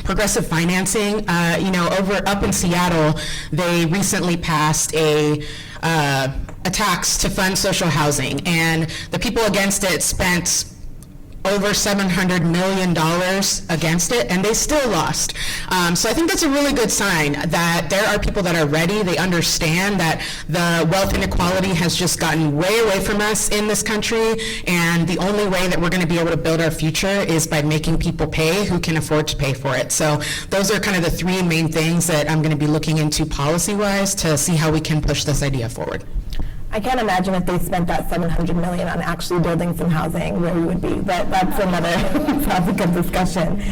Speaker 3: progressive financing. Up in Seattle, they recently passed a tax to fund social housing, and the people against it spent over $700 million against it, and they still lost. So I think that's a really good sign that there are people that are ready. They understand that the wealth inequality has just gotten way away from us in this country, and the only way that we're going to be able to build our future is by making people pay who can afford to pay for it. So those are kind of the 3 main things that I'm going to be looking into policy-wise to see how we can push this idea forward.
Speaker 2: I can't imagine if they spent that $700 million on actually building some housing, where we would be, but that's another topic of discussion.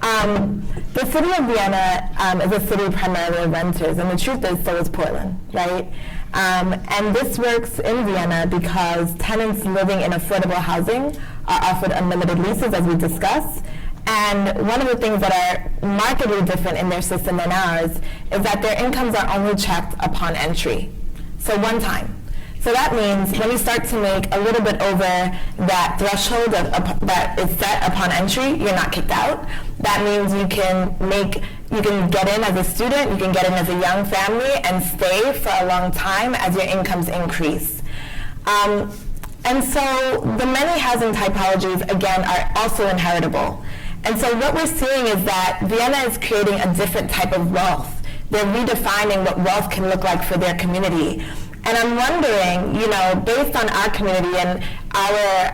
Speaker 2: The city of Vienna is a city primarily of renters, and the truth is, so is Portland, right? And this works in Vienna because tenants living in affordable housing are offered unlimited leases, as we discussed. And one of the things that are markedly different in their system than ours is that their incomes are only checked upon entry. So one time. So that means when you start to make a little bit over that threshold that is set upon entry, you're not kicked out. That means you can get in as a student, you can get in as a young family and stay for a long time as your incomes increase. And so the many housing typologies, again, are also inheritable. And so what we're seeing is that Vienna is creating a different type of wealth. They're redefining what wealth can look like for their community. And I'm wondering, based on our community and our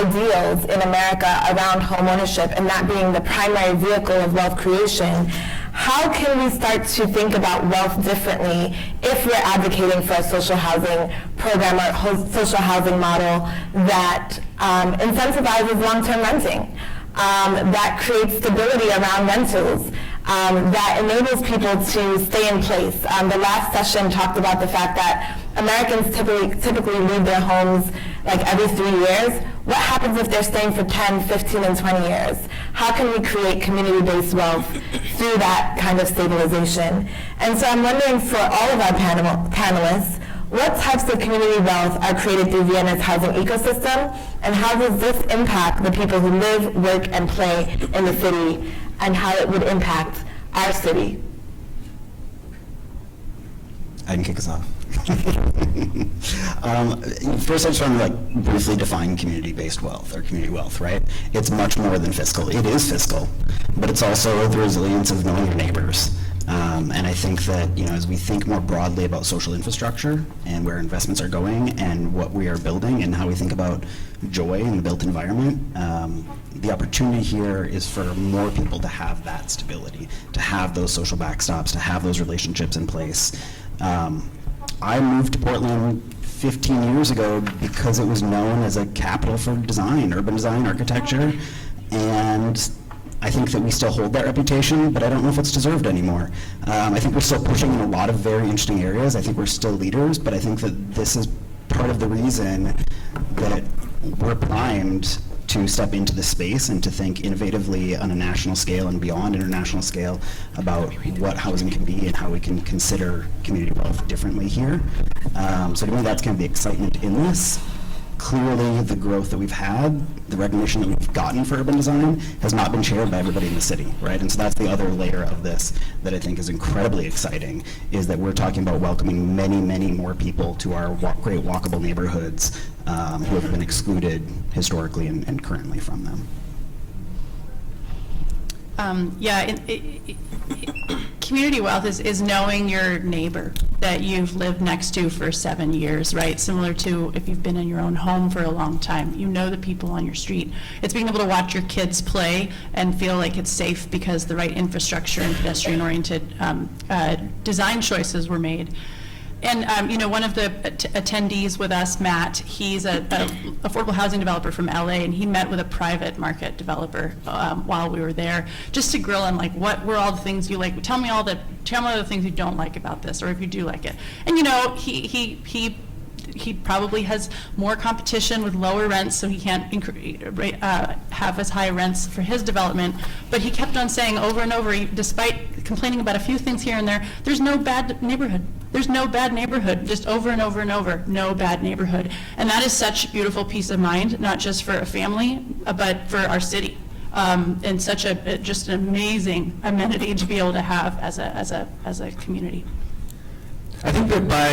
Speaker 2: ideals in America around home ownership and that being the primary vehicle of wealth creation, how can we start to think about wealth differently if we're advocating for a social housing program or social housing model that incentivizes long-term renting, that creates stability around rentals, that enables people to stay in place. The last session talked about the fact that Americans typically leave their homes like every 3 years. What happens if they're staying for 10, 15, and 20 years? How can we create community-based wealth through that kind of stabilization? And so I'm wondering for all of our panelists, what types of community wealth are created through Vienna's housing ecosystem, and how does this impact the people who live, work, and play in the city, and how it would impact our city?
Speaker 4: I can kick us off. First, I just want to briefly define community-based wealth or community wealth, right? It's much more than fiscal. It is fiscal, but it's also the resilience of knowing your neighbors. And I think that, as we think more broadly about social infrastructure and where investments are going and what we are building and how we think about joy in the built environment, the opportunity here is for more people to have that stability, to have those social backstops, to have those relationships in place. I moved to Portland 15 years ago because it was known as a capital for design, urban design, architecture, and I think that we still hold that reputation, but I don't know if it's deserved anymore. I think we're still pushing in a lot of very interesting areas. I think we're still leaders, but I think that this is part of the reason that we're primed to step into this space and to think innovatively on a national scale and beyond international scale about what housing can be and how we can consider community wealth differently here. So to me, that's kind of the excitement in this. Clearly, the growth that we've had, the recognition that we've gotten for urban design has not been shared by everybody in the city, right? And so that's the other layer of this that I think is incredibly exciting, is that we're talking about welcoming many, many more people to our great walkable neighborhoods who have been excluded historically and currently from them.
Speaker 5: Community wealth is knowing your neighbor that you've lived next to for 7 years, right? Similar to if you've been in your own home for a long time. You know the people on your street. It's being able to watch your kids play and feel like it's safe because the right infrastructure and pedestrian-oriented design choices were made. And one of the attendees with us, Matt, he's a affordable housing developer from LA, and he met with a private market developer while we were there, just to grill him, like, what were all the things you like? Tell me all the things you don't like about this, or if you do like it. And he probably has more competition with lower rents, so he can't have as high rents for his development. But he kept on saying over and over, despite complaining about a few things here and there, there's no bad neighborhood. There's no bad neighborhood, just over and over and over, no bad neighborhood. And that is such a beautiful peace of mind, not just for a family, but for our city. And such just an amazing amenity to be able to have as a community.
Speaker 6: I think that by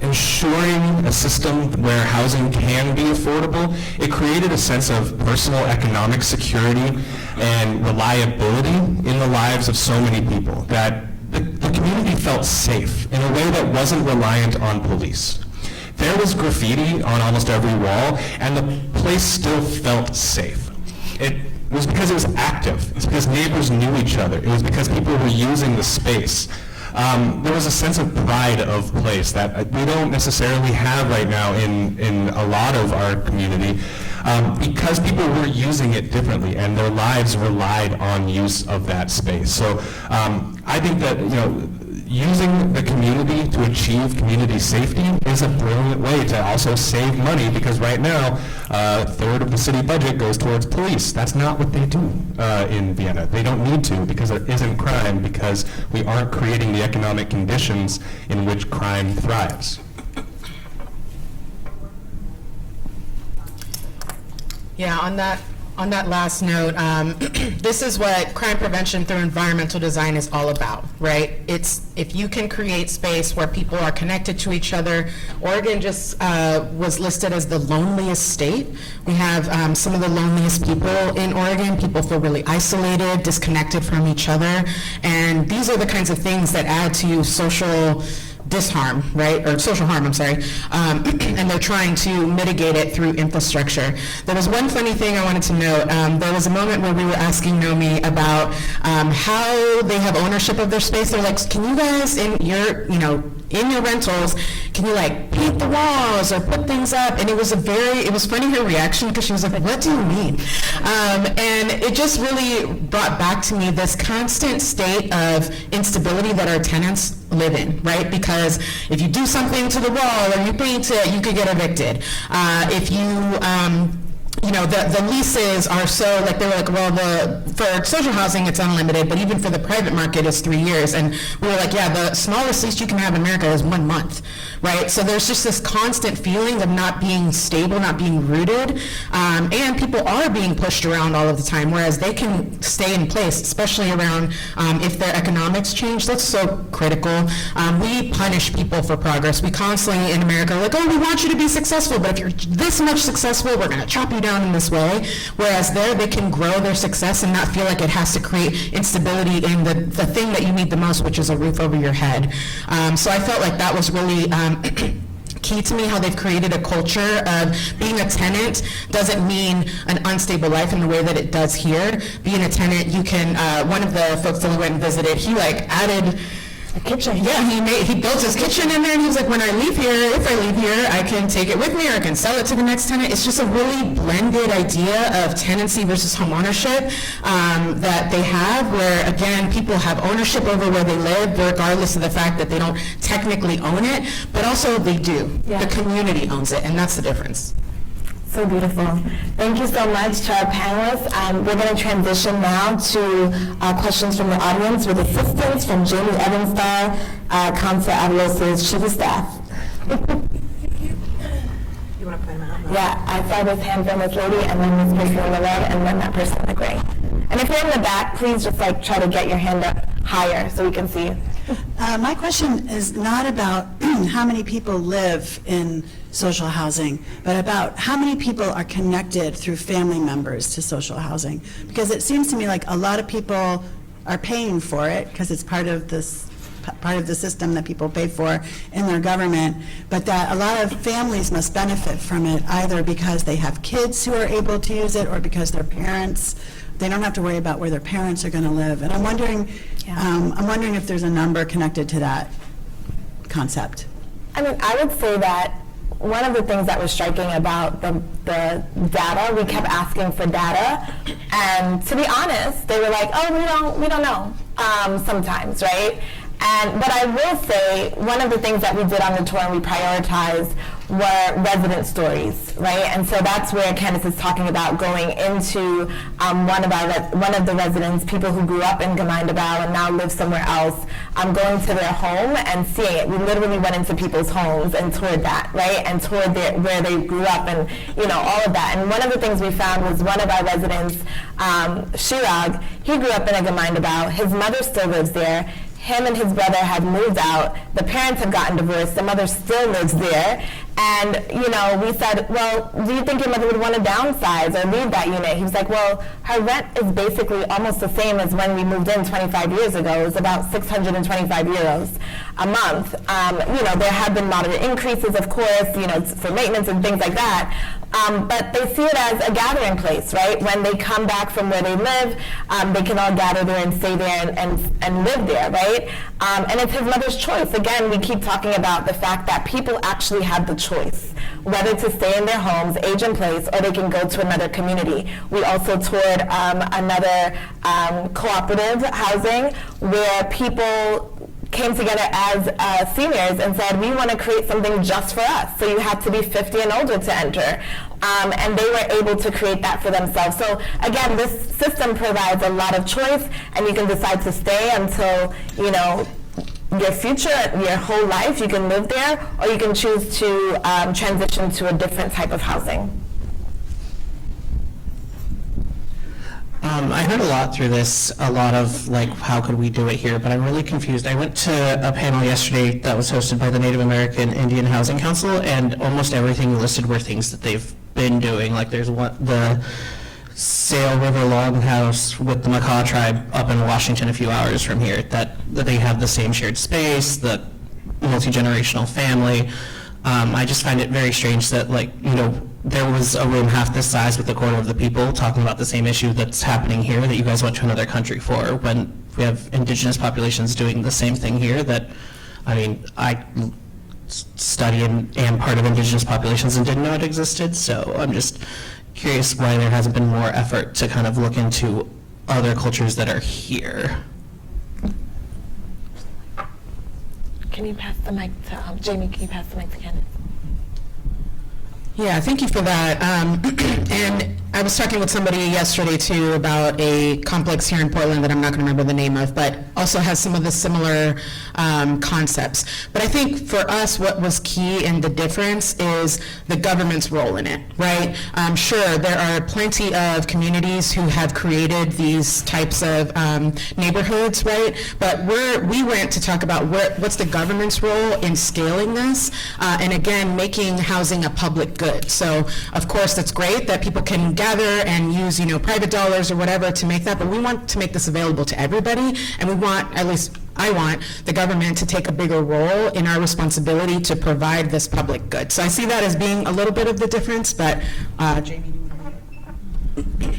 Speaker 6: ensuring a system where housing can be affordable, it created a sense of personal economic security and reliability in the lives of so many people, that the community felt safe in a way that wasn't reliant on police. There was graffiti on almost every wall, and the place still felt safe. It was because it was active. It's because neighbors knew each other. It was because people were using the space. There was a sense of pride of place that we don't necessarily have right now in a lot of our community, because people were using it differently and their lives relied on use of that space. So I think that using the community to achieve community safety is a brilliant way to also save money, because right now a third of the city budget goes towards police. That's not what they do in Vienna. They don't need to, because there isn't crime, because we aren't creating the economic conditions in which crime thrives.
Speaker 3: Yeah, on that last note, this is what crime prevention through environmental design is all about, right? It's if you can create space where people are connected to each other. Oregon just was listed as the loneliest state. We have some of the loneliest people in Oregon. People feel really isolated, disconnected from each other, and these are the kinds of things that add to social disharm, right, or social harm, I'm sorry, and they're trying to mitigate it through infrastructure. There was one funny thing I wanted to note. There was a moment where we were asking Nomi about how they have ownership of their space. They're like, can you guys, in your rentals, can you like paint the walls or put things up? And it was funny her reaction, because she was like, what do you mean? And it just really brought back to me this constant state of instability that our tenants live in, right? Because if you do something to the wall or you paint it, you could get evicted. If you the leases are so, like, they were like, well, for social housing, it's unlimited, but even for the private market, it's 3 years. And we were like, yeah, the smallest lease you can have in America is 1 month, right? So there's just this constant feeling of not being stable, not being rooted, and people are being pushed around all of the time, whereas they can stay in place, especially around if their economics change. That's so critical. We punish people for progress. We constantly in America are like, oh, we want you to be successful, but if you're this much successful, we're going to chop you down in this way. Whereas there, they can grow their success and not feel like it has to create instability in the thing that you need the most, which is a roof over your head. So I felt like that was really key to me, how they've created a culture of being a tenant doesn't mean an unstable life in the way that it does here. Being a tenant, you can, one of the folks that we went and visited, he like added a kitchen. Yeah, he built his kitchen in there, and he was like, when I leave here, if I leave here, I can take it with me or I can sell it to the next tenant. It's just a really blended idea of tenancy versus home ownership that they have, where again, people have ownership over where they live, regardless of the fact that they don't technically own it, but also they do. Yeah. The community owns it, and that's the difference.
Speaker 2: So beautiful. Thank you so much to our panelists. We're going to transition now to questions from the audience with assistance from Jamie Evanstar, Councilor Avalos' Chief of Staff.
Speaker 7: You want to point them out?
Speaker 2: Yeah, I saw this hand from this lady, and then this person in the red, and then that person in the gray. And if you're in the back, please just like try to get your hand up higher so we can see you.
Speaker 7: My question is not about how many people live in social housing, but about how many people are connected through family members to social housing. Because it seems to me like a lot of people are paying for it because it's part of the system that people pay for in their government, but that a lot of families must benefit from it, either because they have kids who are able to use it or because their parents, they don't have to worry about where their parents are going to live. And I'm wondering if there's a number connected to that concept.
Speaker 2: I mean, I would say that one of the things that was striking about the data, we kept asking for data, and to be honest, they were like, oh, we don't know, sometimes, right? But I will say, one of the things that we did on the tour and we prioritized were resident stories, right? And so that's where Candace is talking about going into one of the residents, people who grew up in Gemeindebau and now live somewhere else, going to their home and seeing it. We literally went into people's homes and toured that, right? And toured where they grew up and, all of that. And one of the things we found was one of our residents, Shirag, he grew up in a Gemeindebau. His mother still lives there. Him and his brother had moved out. The parents had gotten divorced. The mother still lives there. And, we said, well, do you think your mother would want to downsize or leave that unit? He was like, well, her rent is basically almost the same as when we moved in 25 years ago. It was about 625 euros a month. There have been moderate increases, of course, for maintenance and things like that. But they see it as a gathering place, right? When they come back from where they live, they can all gather there and stay there and live there, right? And it's his mother's choice. Again, we keep talking about the fact that people actually have the choice, whether to stay in their homes, age in place, or they can go to another community. We also toured another cooperative housing where people came together as seniors and said, we want to create something just for us. So you have to be 50 and older to enter. And they were able to create that for themselves. So again, this system provides a lot of choice, and you can decide to stay until, your future, your whole life, you can live there, or you can choose to transition to a different type of housing.
Speaker 8: I heard a lot through this, a lot of like, how could we do it here? But I'm really confused. I went to a panel yesterday that was hosted by the Native American Indian Housing Council, and almost everything listed were things that they've been doing. Like there's the Sail River Longhouse with the Makah tribe up in Washington a few hours from here, that they have the same shared space, the multi-generational family. I just find it very strange that, like, you know, there was a room half this size with a quarter of the people talking about the same issue that's happening here that you guys went to another country for, when we have indigenous populations doing the same thing here that, I mean, I study and am part of indigenous populations and didn't know it existed, so I'm just curious why there hasn't been more effort to kind of look into other cultures that are here.
Speaker 2: Can you pass the mic to, Jamie, can you pass the mic to Kenneth?
Speaker 3: Yeah, thank you for that. And I was talking with somebody yesterday too about a complex here in Portland that I'm not going to remember the name of, but also has some of the similar concepts. But I think for us, what was key and the difference is the government's role in it, right? Sure, there are plenty of communities who have created these types of neighborhoods, right? But we went to talk about what's the government's role in scaling this, and again, making housing a public good. So, of course, that's great that people can gather and use, you know, private dollars or whatever to make that, but we want to make this available to everybody, and we want, at least I want, the government to take a bigger role in our responsibility to provide this public good. So I see that as being a little bit of the difference, but Jamie, do you want to?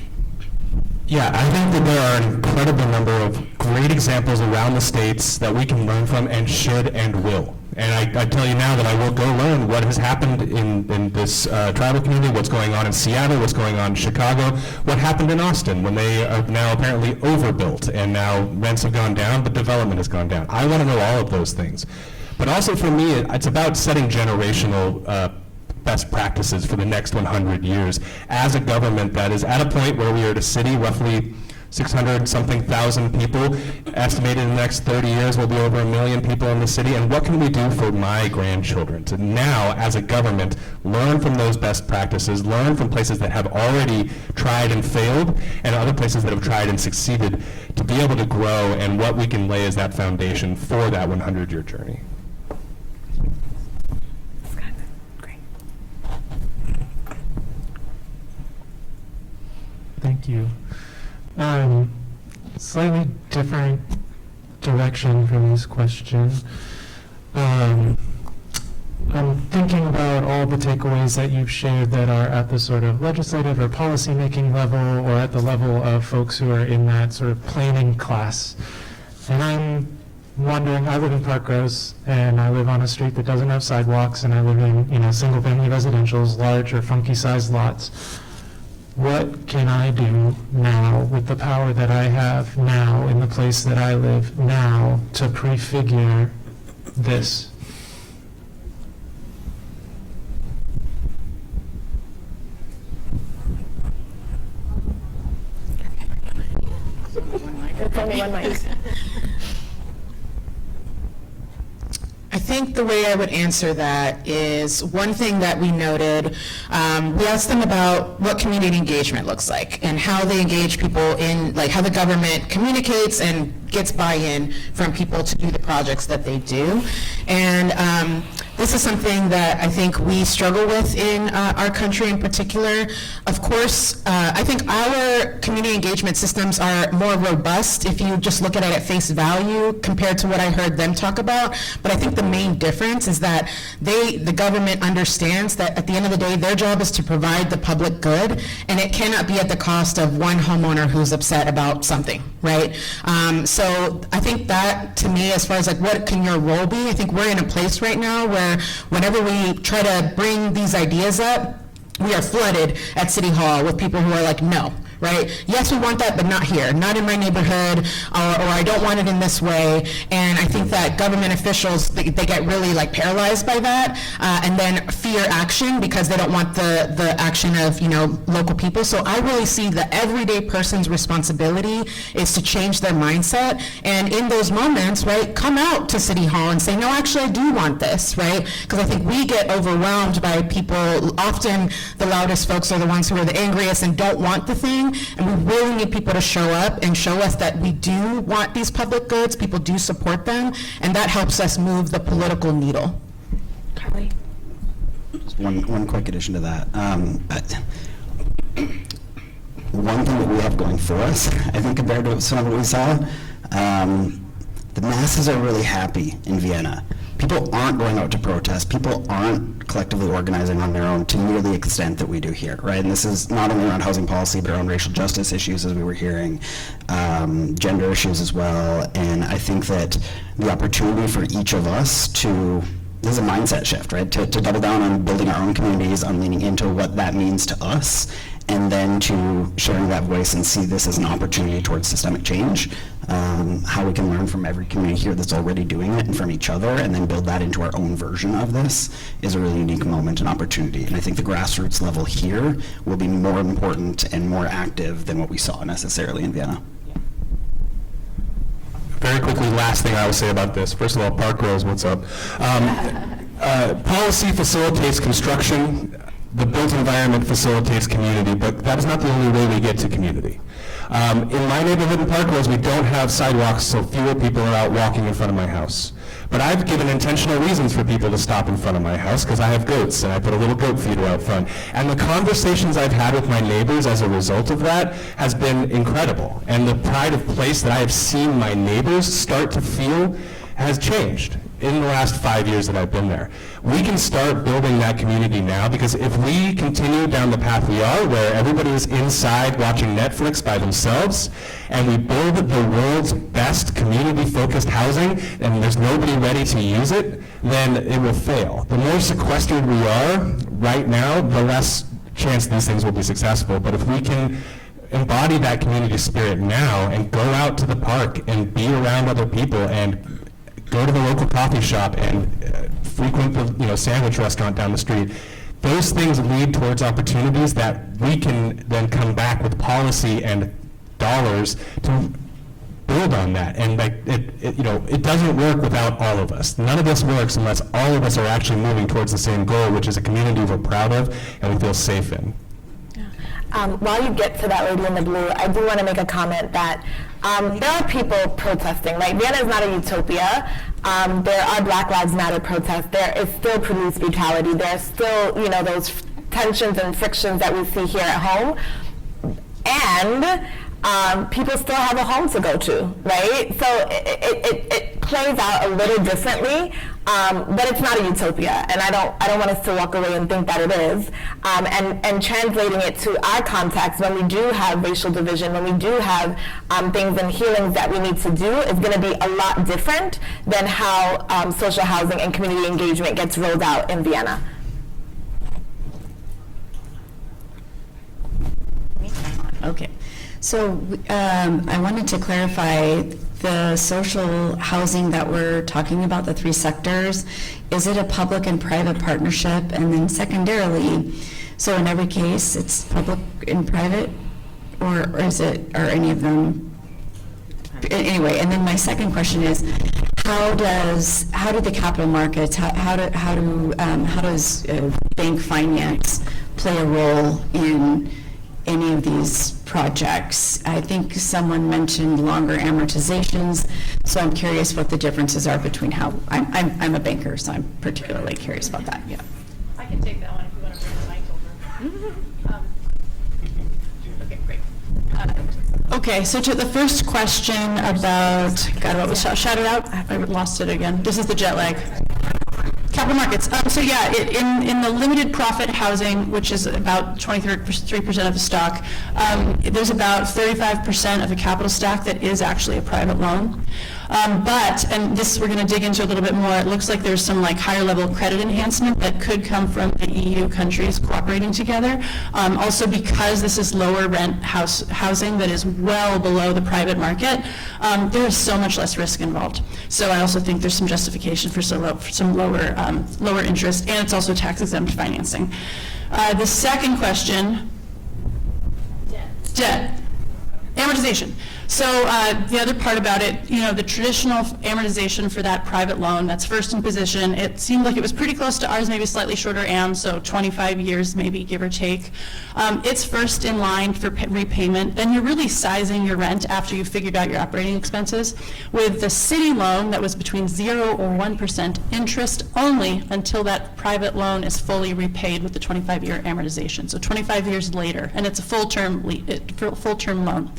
Speaker 6: Yeah, I think that there are an incredible number of great examples around the states that we can learn from and should and will. And I tell you now that I will go learn what has happened in this tribal community, what's going on in Seattle, what's going on in Chicago, what happened in Austin when they are now apparently overbuilt and now rents have gone down, but development has gone down. I want to know all of those things. But also for me, it's about setting generational best practices for the next 100 years as a government that is at a point where we are at a city roughly 600-something thousand people, estimated in the next 30 years will be over 1 million people in the city, and what can we do for my grandchildren to now, as a government, learn from those best practices, learn from places that have already tried and failed, and other places that have tried and succeeded, to be able to grow, and what we can lay as that foundation for that 100-year journey.
Speaker 9: Thank you. Slightly different direction from this question. I'm thinking about all the takeaways that you've shared that are at the sort of legislative or policy-making level, or at the level of folks who are in that sort of planning class. And I'm wondering, I live in Park Rose, and I live on a street that doesn't have sidewalks, and I live in, you know, single-family residentials, large or funky-sized lots. What can I do now with the power that I have now in the place that I live now to prefigure this?
Speaker 2: There's only one mic.
Speaker 3: I think the way I would answer that is one thing that we noted, we asked them about what community engagement looks like and how they engage people in, like how the government communicates and gets buy-in from people to do the projects that they do. And this is something that I think we struggle with in our country in particular. Of course, I think our community engagement systems are more robust if you just look at it at face value compared to what I heard them talk about. But I think the main difference is that the government understands that at the end of the day, their job is to provide the public good, and it cannot be at the cost of one homeowner who's upset about something, right? So I think that, to me, as far as like what can your role be, I think we're in a place right now where whenever we try to bring these ideas up, we are flooded at City Hall with people who are like, no, right? Yes, we want that, but not here, not in my neighborhood, or I don't want it in this way. And I think that government officials, they get really like paralyzed by that, and then fear action because they don't want the action of, you know, local people. So I really see the everyday person's responsibility is to change their mindset. And in those moments, right, come out to City Hall and say, no, actually I do want this, right? Because I think we get overwhelmed by people. Often the loudest folks are the ones who are the angriest and don't want the thing. housing, and we really need people to show up and show us that we do want these public goods, people do support them, and that helps us move the political needle.
Speaker 2: Carly?
Speaker 4: Just one quick addition to that. One thing that we have going for us, I think compared to some of what we saw, the masses are really happy in Vienna. People aren't going out to protest. People aren't collectively organizing on their own to near the extent that we do here, right? And this is not only around housing policy, but around racial justice issues, as we were hearing, gender issues as well. And I think that the opportunity for each of us to, this is a mindset shift, right? To double down on building our own communities, on leaning into what that means to us, and then to sharing that voice and see this as an opportunity towards systemic change. How we can learn from every community here that's already doing it and from each other, and then build that into our own version of this is a really unique moment and opportunity. And I think the grassroots level here will be more important and more active than what we saw necessarily in Vienna.
Speaker 6: Very quickly, last thing I will say about this. First of all, Park Rose, what's up? Policy facilitates construction. The built environment facilitates community, but that is not the only way we get to community. In my neighborhood in Park Rose, we don't have sidewalks, so fewer people are out walking in front of my house. But I've given intentional reasons for people to stop in front of my house because I have goats, and I put a little goat feeder out front. And the conversations I've had with my neighbors as a result of that has been incredible. And the pride of place that I have seen my neighbors start to feel has changed in the last 5 years that I've been there. We can start building that community now, because if we continue down the path we are, where everybody is inside watching Netflix by themselves, and we build the world's best community-focused housing, and there's nobody ready to use it, then it will fail. The more sequestered we are right now, the less chance these things will be successful. But if we can embody that community spirit now and go out to the park and be around other people and go to the local coffee shop and frequent the sandwich restaurant down the street, those things lead towards opportunities that we can then come back with policy and dollars to build on that. And it doesn't work without all of us. None of this works unless all of us are actually moving towards the same goal, which is a community we're proud of and we feel safe in.
Speaker 2: While you get to that lady in the blue, I do want to make a comment that there are people protesting, right? Vienna is not a utopia. There are Black Lives Matter protests. There is still police brutality. There are still, those tensions and frictions that we see here at home. And people still have a home to go to, right? So it plays out a little differently, but it's not a utopia, and I don't want us to walk away and think that it is. And translating it to our context, when we do have racial division, when we do have things and healings that we need to do, is going to be a lot different than how social housing and community engagement gets rolled out in Vienna.
Speaker 10: Okay. So I wanted to clarify the social housing that we're talking about, the three sectors. Is it a public and private partnership? And then secondarily, so in every case, it's public and private, or is it, or any of them? Anyway, and then my second question is, how do the capital markets, how does bank finance play a role in any of these projects? I think someone mentioned longer amortizations, so I'm curious what the differences are between how, I'm a banker, so I'm particularly curious about that. Yeah.
Speaker 5: I can take that one if you want to bring the mic over. Okay, great. Okay, so to the first question about, God, what was shouted out? I lost it again. This is the jet lag. Capital markets. So yeah, in the limited profit housing, which is about 23% of the stock, there's about 35% of the capital stack that is actually a private loan. But, and this we're going to dig into a little bit more, it looks like there's some higher level credit enhancement that could come from the EU countries cooperating together. Also because this is lower rent housing that is well below the private market, there is so much less risk involved. So I also think there's some justification for some lower interest, and it's also tax exempt financing. The second question, debt. Amortization. So the other part about it, you know, the traditional amortization for that private loan, that's first in position, it seemed like it was pretty close to ours, maybe slightly shorter AM, so 25 years maybe, give or take. It's first in line for repayment. Then you're really sizing your rent after you've figured out your operating expenses. With the city loan, that was between 0 or 1% interest only until that private loan is fully repaid with the 25-year amortization. So 25 years later, and it's a full-term loan.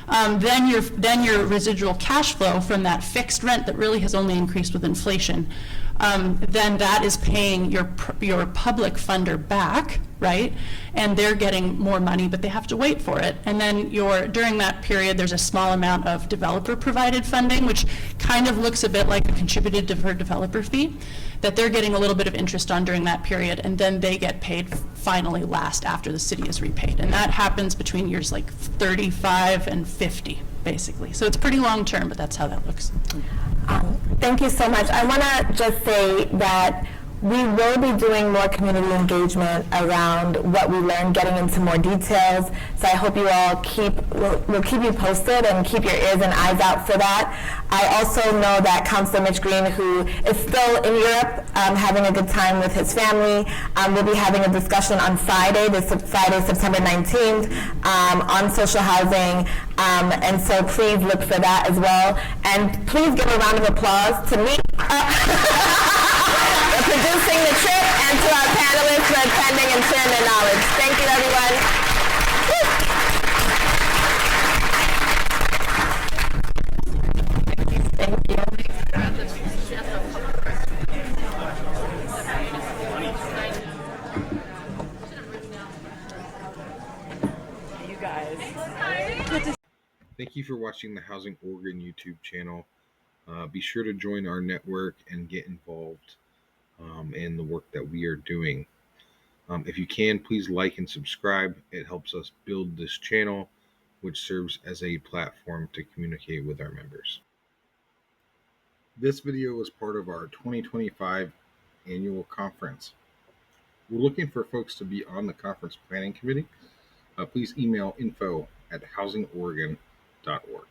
Speaker 5: Then your residual cash flow from that fixed rent that really has only increased with inflation, then that is paying your public funder back, right? And they're getting more money, but they have to wait for it. And then during that period, there's a small amount of developer-provided funding, which kind of looks a bit like a contributed deferred developer fee that they're getting a little bit of interest on during that period, and then they get paid finally last after the city is repaid. And that happens between years like 35 and 50, basically. So it's pretty long term, but that's how that looks.
Speaker 2: Thank you so much. I want to just say that we will be doing more community engagement around what we learned, getting into more details. So I hope you all we'll keep you posted and keep your ears and eyes out for that. I also know that Councilor Mitch Green, who is still in Europe having a good time with his family, will be having a discussion on Friday, September 19th, on social housing. And so please look for that as well. And please give a round of applause to me. Producing the trip, and to our panelists for attending and sharing their knowledge. Thank you, everyone. Thank you.
Speaker 1: Thank you for watching the Housing Oregon YouTube channel. Be sure to join our network and get involved in the work that we are doing. If you can, please like and subscribe. It helps us build this channel, which serves as a platform to communicate with our members. This video is part of our 2025 annual conference. We're looking for folks to be on the conference planning committee. Please email info@housingoregon.org.